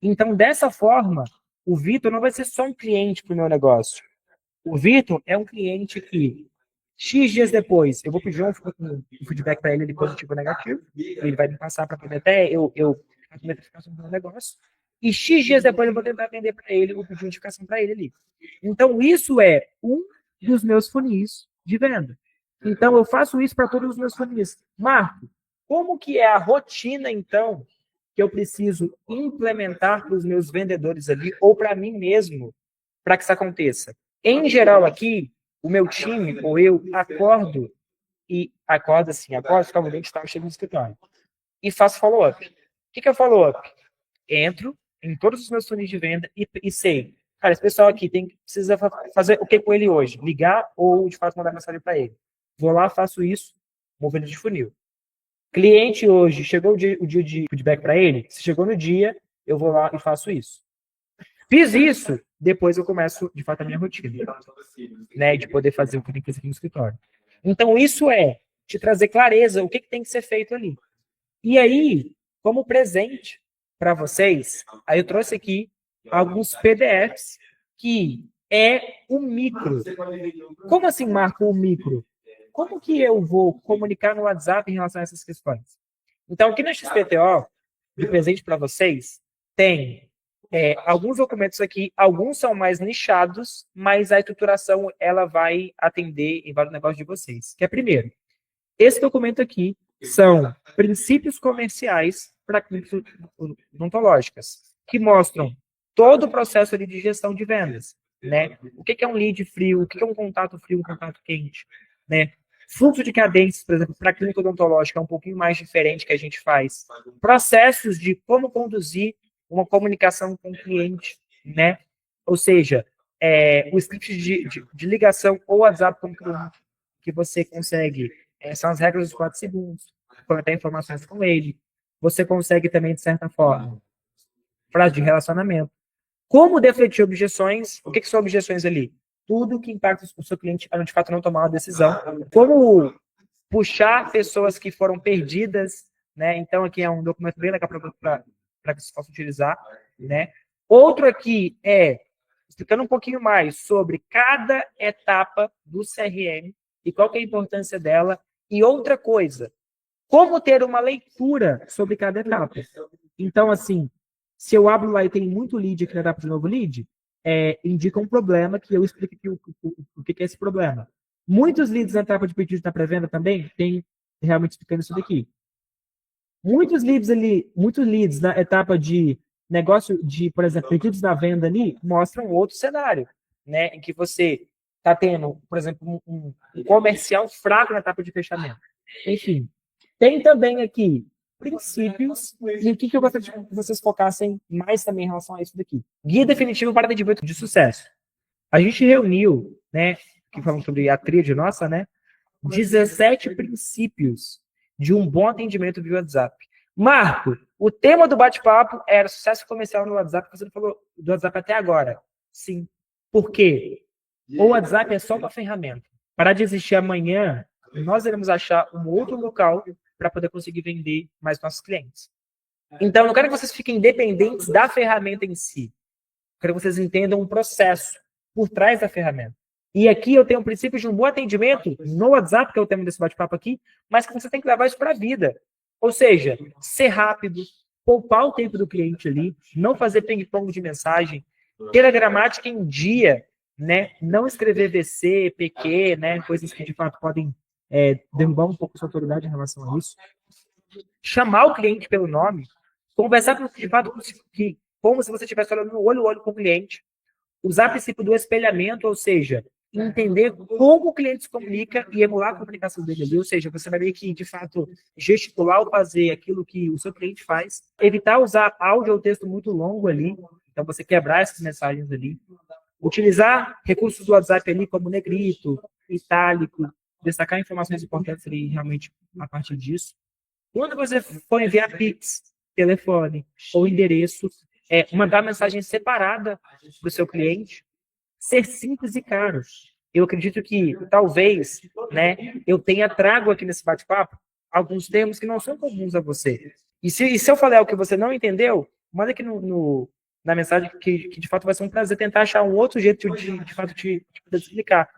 Então, dessa forma, o Vitor não vai ser só um cliente para o meu negócio. O Vitor é um cliente que, X dias depois, eu vou pedir um feedback para ele de positivo ou negativo. Ele vai me passar para poder até eu fazer uma notificação do meu negócio. E X dias depois eu vou tentar vender para ele, eu vou pedir uma indicação para ele ali. Então, isso é um dos meus funis de venda. Então, eu faço isso para todos os meus funis. Marco, como que é a rotina, então, que eu preciso implementar para os meus vendedores ali, ou para mim mesmo, para que isso aconteça? Em geral, aqui, o meu time, ou eu, acordo, escovo o dente, chego no escritório. E faço follow-up. O que é o follow-up? Entro em todos os meus funis de venda e sei, cara, esse pessoal aqui precisa fazer o que com ele hoje? Ligar ou, de fato, mandar mensagem para ele? Vou lá, faço isso, movendo de funil. Cliente hoje, chegou o dia de feedback para ele? Se chegou no dia, eu vou lá e faço isso. Fiz isso, depois eu começo, de fato, a minha rotina, né, de poder fazer o que tem que fazer aqui no escritório. Então, isso é te trazer clareza, o que tem que ser feito ali. E aí, como presente para vocês, aí eu trouxe aqui alguns PDFs que é o micro. Como assim, Marco, o micro? Como que eu vou comunicar no WhatsApp em relação a essas questões? Então, aqui na XPTO, de presente para vocês, tem alguns documentos aqui, alguns são mais nichados, mas a estruturação ela vai atender em vários negócios de vocês. Que é, primeiro, esse documento aqui são princípios comerciais para clínicas odontológicas, que mostram todo o processo ali de gestão de vendas, né? O que é um lead frio, o que é um contato frio, um contato quente, né? Fluxo de cadências, por exemplo, para a clínica odontológica é um pouquinho mais diferente que a gente faz. Processos de como conduzir uma comunicação com o cliente, né? Ou seja, o script de ligação ou WhatsApp, como que que você consegue, são as regras dos 4 segundos, coletar informações com ele. Você consegue também, de certa forma, frase de relacionamento. Como defletir objeções? O que são objeções ali? Tudo que impacta o seu cliente a, de fato, não tomar uma decisão. Como puxar pessoas que foram perdidas, né? Então, aqui é um documento bem legal para que vocês possam utilizar, né? Outro aqui é explicando um pouquinho mais sobre cada etapa do CRM e qual que é a importância dela. E outra coisa, como ter uma leitura sobre cada etapa. Então, assim, se eu abro lá e tem muito lead aqui na etapa de novo lead, indica um problema que eu explico aqui o que é esse problema. Muitos leads na etapa de pedido da pré-venda também tem realmente explicando isso daqui. Muitos leads na etapa de negócio de, por exemplo, pedidos na venda ali, mostram outro cenário, né? Em que você está tendo, por exemplo, um comercial fraco na etapa de fechamento. Enfim, tem também aqui princípios e o que eu gostaria que vocês focassem mais também em relação a isso daqui. Guia definitivo para atendimento de sucesso. A gente reuniu, né, que falamos sobre a tríade nossa, né, 17 princípios de um bom atendimento via WhatsApp. Marco, o tema do bate-papo era sucesso comercial no WhatsApp, você não falou do WhatsApp até agora. Sim. Por quê? O WhatsApp é só uma ferramenta. Para de existir amanhã, nós iremos achar um outro local para poder conseguir vender mais nossos clientes. Então, não quero que vocês fiquem dependentes da ferramenta em si. Quero que vocês entendam um processo por trás da ferramenta. E aqui eu tenho um princípio de um bom atendimento no WhatsApp, que é o tema desse bate-papo aqui, mas que você tem que levar isso para a vida. Ou seja, ser rápido, poupar o tempo do cliente ali, não fazer ping-pong de mensagem, ter a gramática em dia, né? Não escrever VC, PQ, né? Coisas que de fato podem derrubar um pouco sua autoridade em relação a isso. Chamar o cliente pelo nome, conversar de fato como se você estivesse olhando olho a olho com o cliente, usar o princípio do espelhamento, ou seja, entender como o cliente se comunica e emular a comunicação dele ali, ou seja, você vai meio que, de fato, gesticular ou fazer aquilo que o seu cliente faz, evitar usar áudio ou texto muito longo ali, então você quebrar essas mensagens ali, utilizar recursos do WhatsApp ali como negrito, itálico, destacar informações importantes ali realmente a partir disso. Quando você for enviar Pix, telefone ou endereço, mandar mensagem separada para o seu cliente, ser simples e caro. Eu acredito que, talvez, né, eu tenha trago aqui nesse bate-papo alguns termos que não são comuns a você. E se eu falei algo que você não entendeu, manda aqui na mensagem que de fato vai ser um prazer tentar achar um outro jeito de fato te explicar.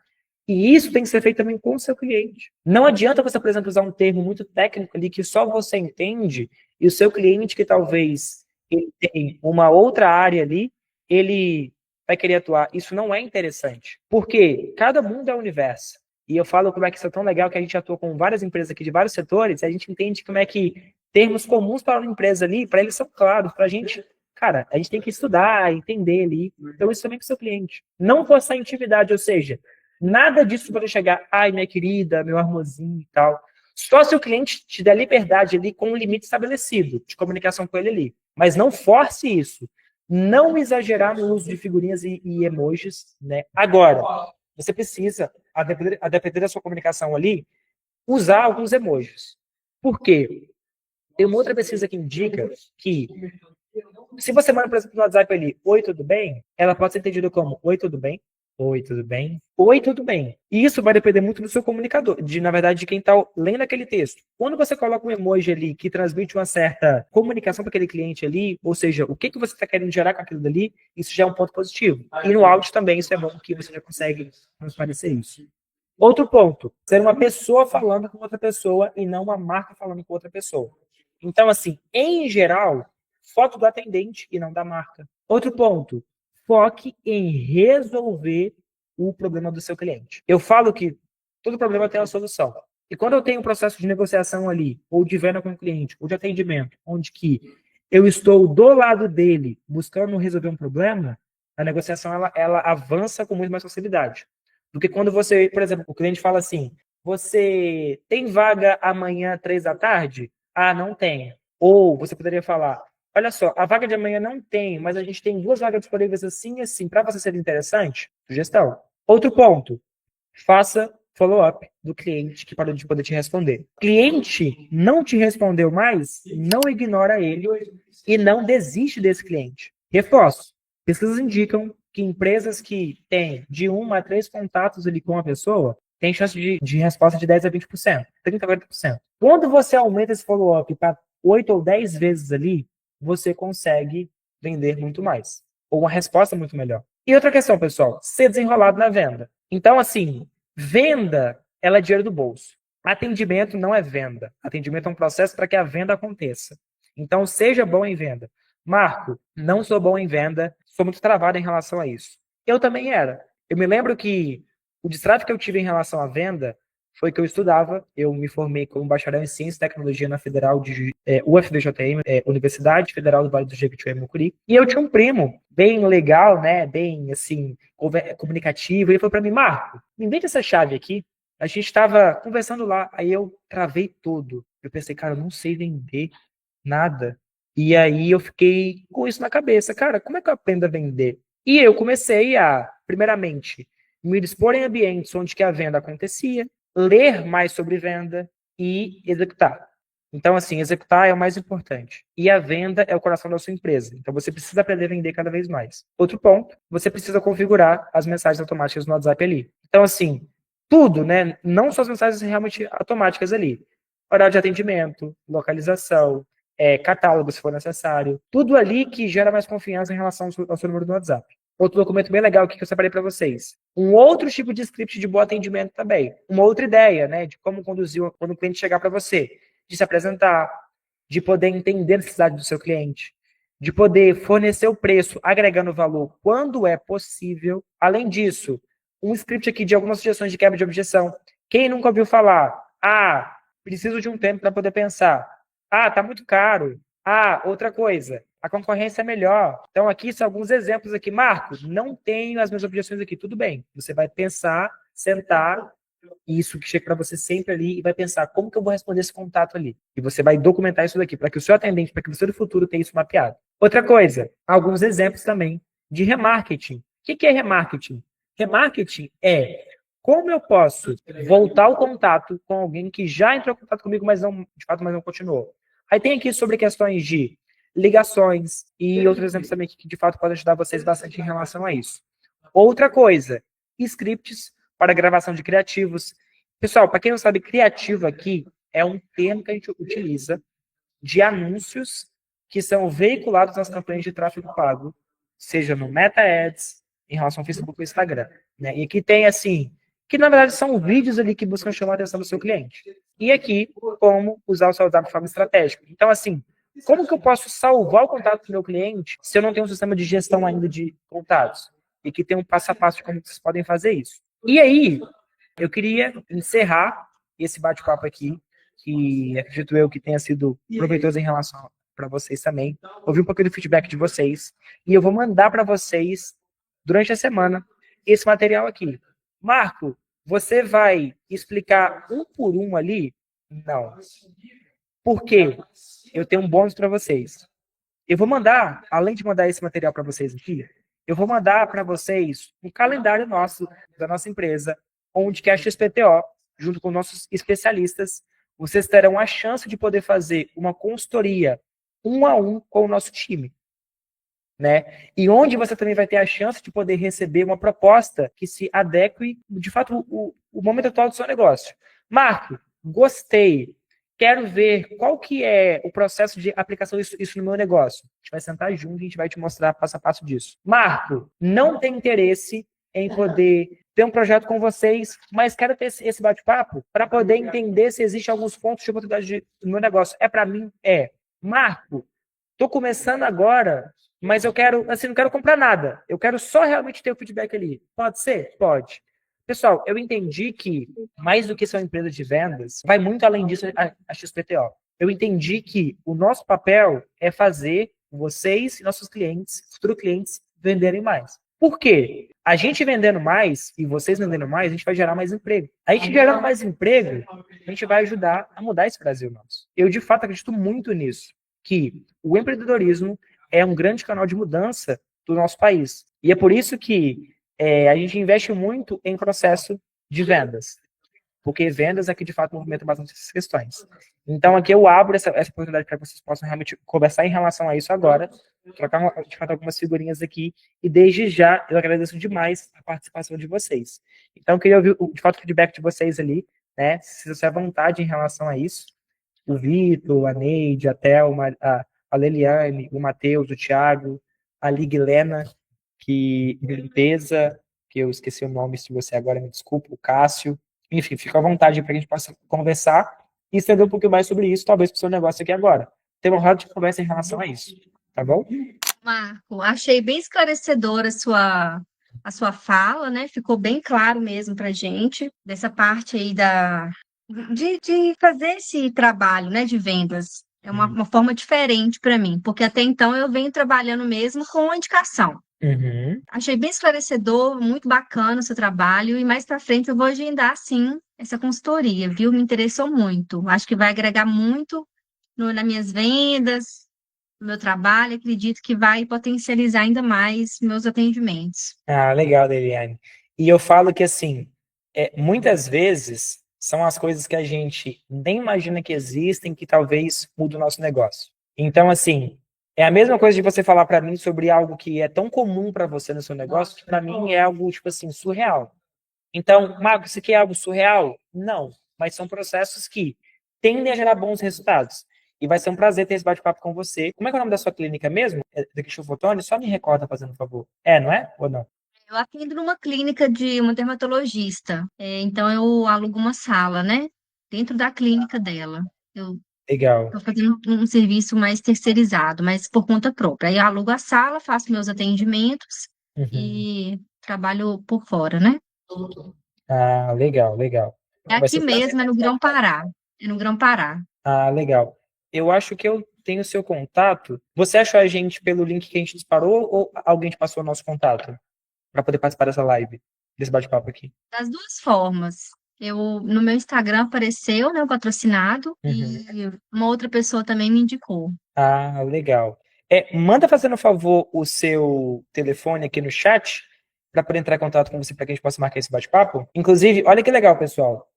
E isso tem que ser feito também com o seu cliente. Não adianta você, por exemplo, usar um termo muito técnico ali que só você entende e o seu cliente, que talvez ele tem uma outra área ali, ele vai querer atuar. Isso não é interessante. Porque cada mundo é um universo. E eu falo como é que isso é tão legal que a gente atua com várias empresas aqui de vários setores e a gente entende como é que termos comuns para uma empresa ali, para eles são claros. Para a gente, cara, a gente tem que estudar, entender ali. Então isso também com o seu cliente. Não forçar a intimidade, ou seja, nada disso para chegar, ai, minha querida, meu amorzinho e tal. Só se o cliente te der liberdade ali com um limite estabelecido de comunicação com ele ali. Mas não force isso. Não exagerar no uso de figurinhas e emojis, né? Agora, você precisa, a depender da sua comunicação ali, usar alguns emojis. Por quê? Tem uma outra pesquisa que indica que se você manda, por exemplo, no WhatsApp ali, oi, tudo bem? Ela pode ser entendida como, oi, tudo bem? Oi, tudo bem? Oi, tudo bem? E isso vai depender muito do seu comunicador, na verdade, de quem está lendo aquele texto. Quando você coloca um emoji ali que transmite uma certa comunicação para aquele cliente ali, ou seja, o que você está querendo gerar com aquilo dali, isso já é um ponto positivo. E no áudio também, isso é bom, que você já consegue transparecer isso. Outro ponto, ser uma pessoa falando com outra pessoa e não uma marca falando com outra pessoa. Então, assim, em geral, foto do atendente e não da marca. Outro ponto, foque em resolver o problema do seu cliente. Eu falo que todo problema tem uma solução. E quando eu tenho um processo de negociação ali, ou de venda com o cliente, ou de atendimento, onde que eu estou do lado dele buscando resolver um problema, a negociação ela avança com muito mais facilidade. Do que quando você, por exemplo, o cliente fala assim, você tem vaga amanhã 3 da tarde? Ah, não tem. Ou você poderia falar, olha só, a vaga de amanhã não tem, mas a gente tem 2 vagas disponíveis assim e assim. Para você ser interessante, sugestão. Outro ponto, faça follow-up do cliente que parou de poder te responder. Cliente não te respondeu mais, não ignora ele e não desiste desse cliente. Reforço. Pesquisas indicam que empresas que têm de 1 a 3 contatos ali com a pessoa têm chance de resposta de 10 a 20%, 30 a 40%. Quando você aumenta esse follow-up para 8 ou 10 vezes ali, você consegue vender muito mais. Ou uma resposta muito melhor. E outra questão, pessoal, ser desenrolado na venda. Então, assim, venda, ela é dinheiro do bolso. Atendimento não é venda. Atendimento é um processo para que a venda aconteça. Então, seja bom em venda. Marco, não sou bom em venda, sou muito travado em relação a isso. Eu também era. Eu me lembro que o destrato que eu tive em relação à venda foi que eu estudava, eu me formei como bacharel em Ciência e Tecnologia na Federal de UFVJM, Universidade Federal do Vale do Jequitinhonha e Mucuri, e eu tinha um primo bem legal, né, bem, assim, comunicativo, e ele falou para mim, Marco, me vende essa chave aqui. A gente estava conversando lá, aí eu travei tudo. Eu pensei, cara, eu não sei vender nada. E aí eu fiquei com isso na cabeça, cara, como é que eu aprendo a vender? E eu comecei a, primeiramente, me dispor em ambientes onde que a venda acontecia, ler mais sobre venda e executar. Então, assim, executar é o mais importante. E a venda é o coração da sua empresa. Então, você precisa aprender a vender cada vez mais. Outro ponto, você precisa configurar as mensagens automáticas no WhatsApp ali. Então, assim, tudo, né? Não só as mensagens realmente automáticas ali. Horário de atendimento, localização, catálogo, se for necessário. Tudo ali que gera mais confiança em relação ao seu número do WhatsApp. Outro documento bem legal aqui que eu separei para vocês. Um outro tipo de script de bom atendimento também. Uma outra ideia, né, de como conduzir quando o cliente chegar para você. De se apresentar, de poder entender a necessidade do seu cliente, de poder fornecer o preço agregando valor quando é possível. Além disso, um script aqui de algumas sugestões de quebra de objeção. Quem nunca ouviu falar? Ah, preciso de um tempo para poder pensar. Ah, tá muito caro. Ah, outra coisa, a concorrência é melhor. Então, aqui são alguns exemplos aqui. Marcos, não tenho as minhas objeções aqui. Tudo bem. Você vai pensar, sentar, isso que chega para você sempre ali, e vai pensar, como que eu vou responder esse contato ali? E você vai documentar isso daqui, para que o seu atendente, para que você do futuro tenha isso mapeado. Outra coisa, alguns exemplos também de remarketing. O que é remarketing? Remarketing é como eu posso voltar o contato com alguém que já entrou em contato comigo, mas não, de fato, mas não continuou. Aí tem aqui sobre questões de ligações e outros exemplos também que de fato podem ajudar vocês bastante em relação a isso. Outra coisa, scripts para gravação de criativos. Pessoal, para quem não sabe, criativo aqui é um termo que a gente utiliza de anúncios que são veiculados nas campanhas de tráfego pago, seja no Meta Ads, em relação ao Facebook ou Instagram. Né? E aqui tem, assim, que na verdade são vídeos ali que buscam chamar a atenção do seu cliente. E aqui, como usar o seu dado de forma estratégica. Então, assim, como que eu posso salvar o contato do meu cliente se eu não tenho um sistema de gestão ainda de contatos? E que tem um passo a passo de como vocês podem fazer isso. E aí, eu queria encerrar esse bate-papo aqui, que acredito eu que tenha sido proveitoso em relação para vocês também. Ouvir um pouquinho do feedback de vocês. E eu vou mandar para vocês, durante a semana, esse material aqui. Marco, você vai explicar um por um ali? Não. Por quê? Eu tenho um bônus para vocês. Eu vou mandar, além de mandar esse material para vocês aqui, eu vou mandar para vocês um calendário nosso, da nossa empresa, onde que a XPTO, junto com nossos especialistas, vocês terão a chance de poder fazer uma consultoria 1-a-1 com o nosso time. Né? E onde você também vai ter a chance de poder receber uma proposta que se adeque, de fato, o momento atual do seu negócio. Marco, gostei. Quero ver qual que é o processo de aplicação disso no meu negócio. A gente vai sentar junto e a gente vai te mostrar passo a passo disso. Marco, não tem interesse em poder ter um projeto com vocês, mas quero ter esse bate-papo para poder entender se existem alguns pontos de oportunidade no meu negócio. É para mim? É. Marco, estou começando agora, mas eu quero, assim, não quero comprar nada. Eu quero só realmente ter o feedback ali. Pode ser? Pode. Pessoal, eu entendi que, mais do que ser uma empresa de vendas, vai muito além disso a XPTO. Eu entendi que o nosso papel é fazer vocês e nossos clientes, futuros clientes, venderem mais. Por quê? A gente vendendo mais e vocês vendendo mais, a gente vai gerar mais emprego. A gente gerando mais emprego, a gente vai ajudar a mudar esse Brasil nosso. Eu, de fato, acredito muito nisso, que o empreendedorismo é um grande canal de mudança do nosso país. E é por isso que a gente investe muito em processo de vendas. porque vendas é que de fato movimenta bastante essas questões. Então aqui eu abro essa oportunidade para que vocês possam realmente conversar em relação a isso agora, trocar de fato algumas figurinhas aqui, e desde já eu agradeço demais a participação de vocês. Então eu queria ouvir de fato o feedback de vocês ali, né? Se você à vontade em relação a isso. O Vitor, a Neide, a Thelma, a Leliane, o Matheus, o Thiago, a Ligilena, que de limpeza, que eu esqueci o nome, se você agora me desculpa, o Cássio. Enfim, fica à vontade para que a gente possa conversar e estender um pouquinho mais sobre isso, talvez para o seu negócio aqui agora. Tem uma roda de conversa em relação a isso, tá bom? Marco, achei bem esclarecedora a sua fala, né? Ficou bem claro mesmo para gente, dessa parte aí de fazer esse trabalho, né, de vendas. É uma forma diferente para mim, porque até então eu venho trabalhando mesmo com indicação. Uhum. Achei bem esclarecedor, muito bacana o seu trabalho, e mais para frente eu vou agendar, sim, essa consultoria, viu? Me interessou muito. Acho que vai agregar muito nas minhas vendas, no meu trabalho, acredito que vai potencializar ainda mais meus atendimentos. Ah, legal, Leliane. E eu falo que, assim, muitas vezes são as coisas que a gente nem imagina que existem, que talvez mudem o nosso negócio. Então, assim, é a mesma coisa de você falar para mim sobre algo que é tão comum para você no seu negócio, que para mim é algo, tipo assim, surreal. Então, Marcos, isso aqui é algo surreal? Não, mas são processos que tendem a gerar bons resultados. E vai ser um prazer ter esse bate-papo com você. Como é que é o nome da sua clínica mesmo? É da Cristian Fotoni? Só me recorda, fazendo um favor. É, não é? Ou não? Eu atendo numa clínica de uma dermatologista, então eu alugo uma sala, né? Dentro da clínica dela. Eu Legal. estou fazendo um serviço mais terceirizado, mas por conta própria. Aí eu alugo a sala, faço meus atendimentos Uhum. e trabalho por fora, né? Ah, legal, legal. É Vai aqui ser um prazer. mesmo, é no Grão-Pará. É no Grão-Pará. Ah, legal. Eu acho que eu tenho o seu contato. Você achou a gente pelo link que a gente disparou ou alguém te passou o nosso contato para poder participar dessa live, desse bate-papo aqui? Das duas formas. No meu Instagram apareceu, né, o patrocinado, Uhum. e uma outra pessoa também me indicou. Ah, legal. Manda fazendo favor o seu telefone aqui no chat para poder entrar em contato com você para que a gente possa marcar esse bate-papo. Inclusive, olha que legal, pessoal.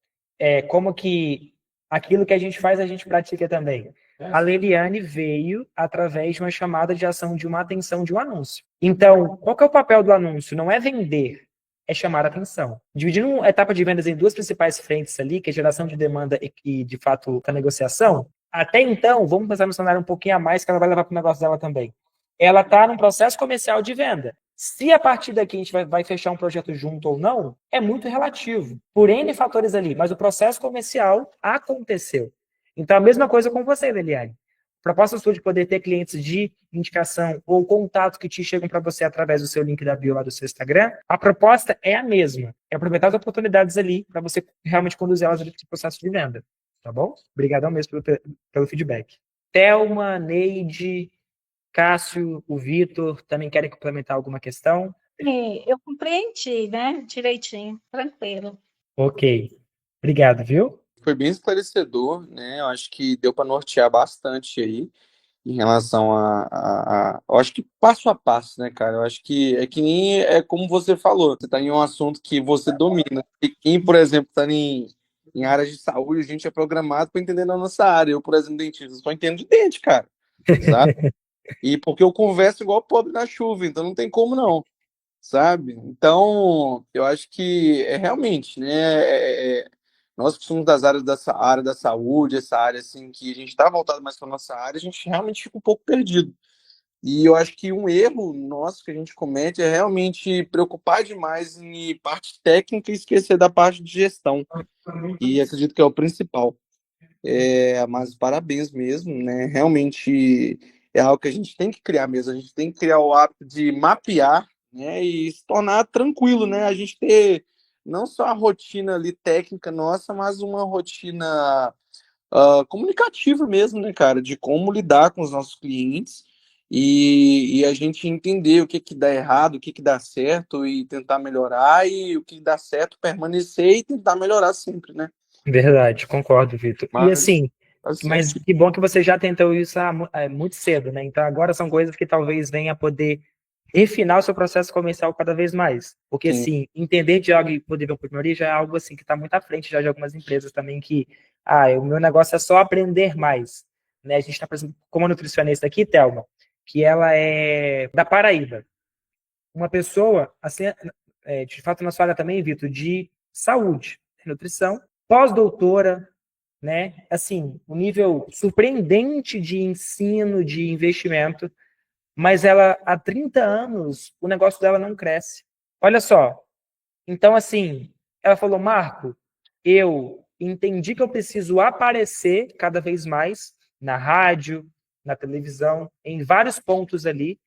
Como que aquilo que a gente faz, a gente pratica também. A Leliane veio através de uma chamada de ação de uma atenção de um anúncio. Então, qual que é o papel do anúncio? Não é vender, é chamar a atenção. Dividindo a etapa de vendas em duas principais frentes ali, que é geração de demanda e de fato, a negociação. Até então, vamos pensar no cenário um pouquinho a mais que ela vai levar para o negócio dela também. Ela está num processo comercial de venda. Se a partir daqui a gente vai fechar um projeto junto ou não, é muito relativo, por N fatores ali, mas o processo comercial aconteceu. Então, a mesma coisa com você, Leliane. Proposta sua de poder ter clientes de indicação ou contatos que te chegam para você através do seu link da bio lá do seu Instagram, a proposta é a mesma. É aproveitar as oportunidades ali para você realmente conduzir elas ali para o processo de venda. Tá bom? Obrigadão mesmo pelo feedback. Thelma, Neide, Cássio, o Vitor, também querem complementar alguma questão? Eu compreendi, né? Direitinho, tranquilo. Ok. Obrigado, viu? Foi bem esclarecedor, né? Eu acho que deu para nortear bastante aí em relação eu acho que passo a passo, né, cara? Eu acho que é que nem é como você falou, você tá em um assunto que você domina. E quem, por exemplo, tá em áreas de saúde, a gente é programado para entender na nossa área. Eu, por exemplo, dentista, só entendo de dente, cara, sabe? E porque eu converso igual pobre na chuva, então não tem como não, sabe? Então, eu acho que é realmente, né? Nós que somos das áreas área da saúde, essa área assim que a gente está voltado mais para nossa área, a gente realmente fica um pouco perdido. E eu acho que um erro nosso que a gente comete é realmente preocupar demais em parte técnica e esquecer da parte de gestão. E acredito que é o principal. Mas parabéns mesmo, né? Realmente é algo que a gente tem que criar mesmo. A gente tem que criar o hábito de mapear, né? E se tornar tranquilo, né? A gente ter não só a rotina ali técnica nossa, mas uma rotina comunicativa mesmo, né, cara? De como lidar com os nossos clientes e a gente entender o que que dá errado, o que que dá certo e tentar melhorar e o que dá certo permanecer e tentar melhorar sempre, né? Verdade, concordo, Vitor. E assim, mas Certo. que bom que você já tentou isso muito cedo, né? Então agora são coisas que talvez venha a poder refinar o seu processo comercial cada vez mais. Porque, Sim. assim, entender de algo e poder ver um pormenor já é algo, assim, que está muito à frente já de algumas empresas também que, o meu negócio é só aprender mais. Né? A gente está, por exemplo, como a nutricionista aqui, Thelma, que ela é da Paraíba. Uma pessoa, assim, de fato, na sua área também, Vitor, de saúde, nutrição, pós-doutora, né? Assim, um nível surpreendente de ensino, de investimento, mas ela, há 30 anos, o negócio dela não cresce. Olha só. Então, assim, ela falou, Marco, eu entendi que eu preciso aparecer cada vez mais na rádio, na televisão, em vários pontos ali,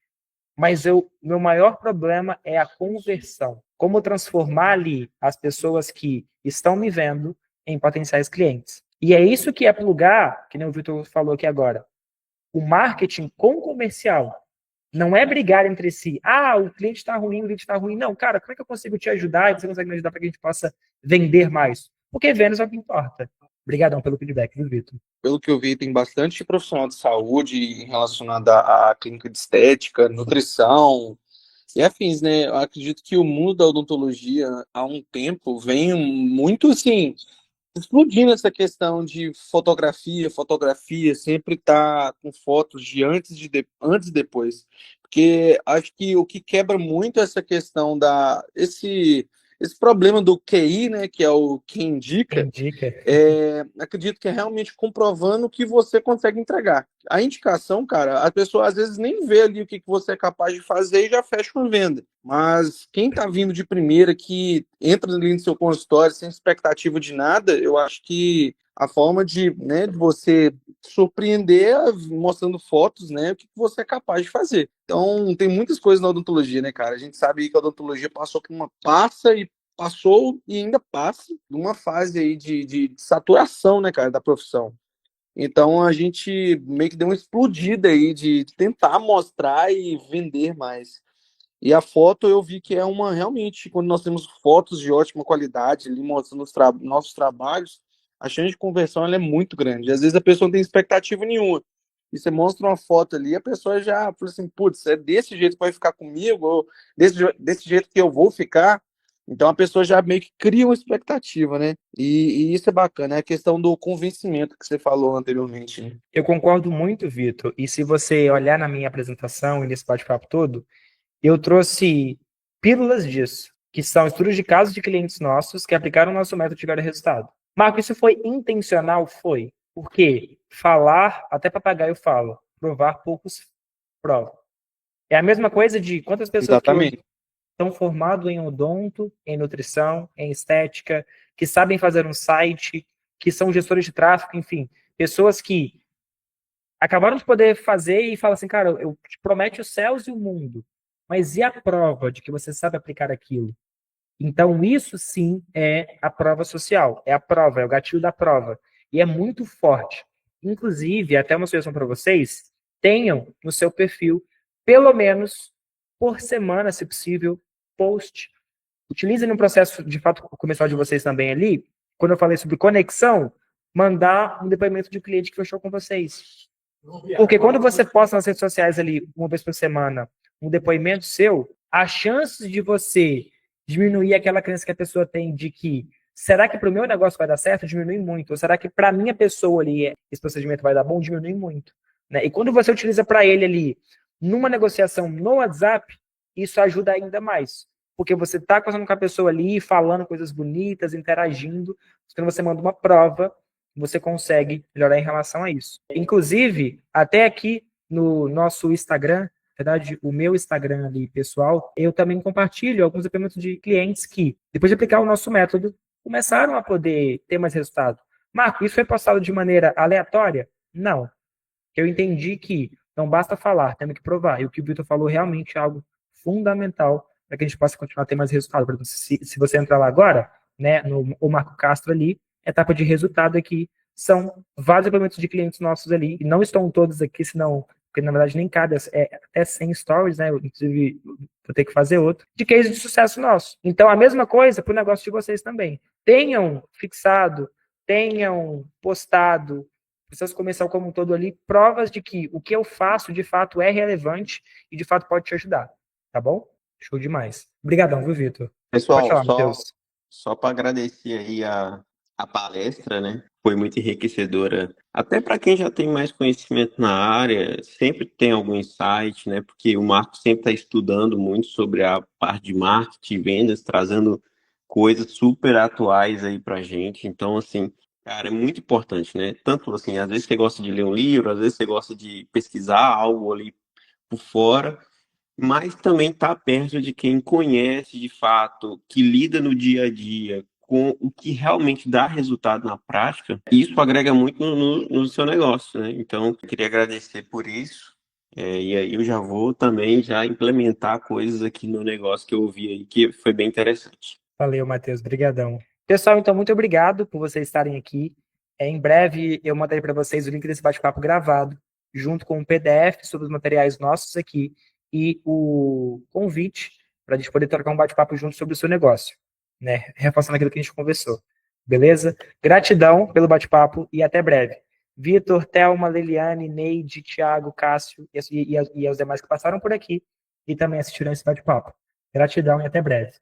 mas meu maior problema é a conversão. Como transformar ali as pessoas que estão me vendo em potenciais clientes. E é isso que é plugar, que nem o Vitor falou aqui agora, o marketing com o comercial. Não é brigar entre si. O cliente está ruim, o cliente está ruim. Não, cara, como é que eu consigo te ajudar e você consegue me ajudar para que a gente possa vender mais? Porque vendas é o que importa. Obrigadão pelo feedback, viu, Vitor? Pelo que eu vi, tem bastante profissional de saúde relacionado à clínica de estética, nutrição e afins, né? Eu acredito que o mundo da odontologia, há um tempo, vem muito, assim, explodindo essa questão de fotografia sempre tá com fotos de antes e depois. Porque acho que o que quebra muito essa questão esse problema do QI, né, que é o que indica, Indica. acredito que é realmente comprovando o que você consegue entregar. A indicação, cara, a pessoa às vezes nem vê ali o que você é capaz de fazer e já fecha uma venda. Mas quem tá vindo de primeira, que entra ali no seu consultório sem expectativa de nada, eu acho que a forma de você surpreender mostrando fotos, né, o que você é capaz de fazer. Então, tem muitas coisas na odontologia, né, cara? A gente sabe que a odontologia passou por passou e ainda passa numa fase aí de saturação, né, cara, da profissão. Então a gente meio que deu uma explodida aí de tentar mostrar e vender mais. E a foto eu vi que é realmente, quando nós temos fotos de ótima qualidade ali mostrando nossos trabalhos, a chance de conversão ela é muito grande. Às vezes a pessoa não tem expectativa nenhuma. E você mostra uma foto ali, a pessoa já fala assim, putz, é desse jeito que vai ficar comigo, ou desse jeito que eu vou ficar. Então a pessoa já meio que cria uma expectativa, né? E isso é bacana, é a questão do convencimento que você falou anteriormente, né? Eu concordo muito, Vitor. E se você olhar na minha apresentação e nesse bate-papo todo, eu trouxe pílulas disso, que são estudos de casos de clientes nossos que aplicaram o nosso método e tiveram resultado. Marco, isso foi intencional? Foi. Porque falar, até papagaio fala, provar poucos provam. É a mesma coisa de quantas pessoas que hoje estão formadas em odonto, em nutrição, em estética, que sabem fazer um site, que são gestores de tráfego, enfim, pessoas que acabaram de poder fazer e falam assim, cara, eu te prometo os céus e o mundo, mas e a prova de que você sabe aplicar aquilo? Então, isso sim é a prova social, é a prova, é o gatilho da prova. E é muito forte. Inclusive, até uma sugestão para vocês, tenham no seu perfil, pelo menos por semana, se possível, post. Utilizem no processo, de fato, comercial de vocês também ali, quando eu falei sobre conexão, mandar um depoimento de um cliente que fechou com vocês. Porque quando você posta nas redes sociais ali, uma vez por semana, um depoimento seu, as chances de você diminuir aquela crença que a pessoa tem de que será que para o meu negócio vai dar certo? Diminui muito. Ou será que para a minha pessoa ali esse procedimento vai dar bom? Diminui muito. Né? E quando você utiliza para ele ali, numa negociação no WhatsApp, isso ajuda ainda mais. Porque você está conversando com a pessoa ali, falando coisas bonitas, interagindo. Quando você manda uma prova, você consegue melhorar em relação a isso. Inclusive, até aqui no nosso Instagram, na verdade, o meu Instagram ali, pessoal, eu também compartilho alguns depoimentos de clientes que, depois de aplicar o nosso método, começaram a poder ter mais resultado. Marco, isso foi postado de maneira aleatória? Não. Eu entendi que não basta falar, temos que provar. E o que o Vitor falou realmente é algo fundamental para que a gente possa continuar a ter mais resultado. Por exemplo, se você entrar lá agora, né, no o Marco Castro ali, etapa de resultado aqui, são vários depoimentos de clientes nossos ali, e não estão todos aqui, senão, porque na verdade nem cada, até 100 stories, né, eu, inclusive vou ter que fazer outro, de case de sucesso nosso. Então a mesma coisa para o negócio de vocês também. Tenham fixado, tenham postado, processo comercial como um todo ali, provas de que o que eu faço de fato é relevante e de fato pode te ajudar. tá bom? Show demais. Obrigadão, viu, Vitor? Pode Pessoal, falar, Matheus. só para agradecer aí a palestra, né? Foi muito enriquecedora. Até para quem já tem mais conhecimento na área, sempre tem algum insight, né? Porque o Marcos sempre está estudando muito sobre a parte de marketing e vendas, trazendo coisas super atuais aí para gente. Então, assim, cara, é muito importante, né? Tanto assim, às vezes você gosta de ler um livro, às vezes você gosta de pesquisar algo ali por fora, mas também está perto de quem conhece de fato, que lida no dia a dia com o que realmente dá resultado na prática, e isso agrega muito no seu negócio, né? Então, eu queria agradecer por isso. E aí eu já vou também já implementar coisas aqui no negócio que eu ouvi aí, que foi bem interessante. Valeu, Matheus. Brigadão. Pessoal, então, muito obrigado por vocês estarem aqui. Em breve, eu mandarei para vocês o link desse bate-papo gravado, junto com um PDF sobre os materiais nossos aqui e o convite para a gente poder trocar um bate-papo junto sobre o seu negócio, né? Reforçando aquilo que a gente conversou. Beleza? Gratidão pelo bate-papo e até breve. Vitor, Thelma, Leliane, Neide, Thiago, Cássio e os demais que passaram por aqui e também assistiram esse bate-papo. Gratidão e até breve.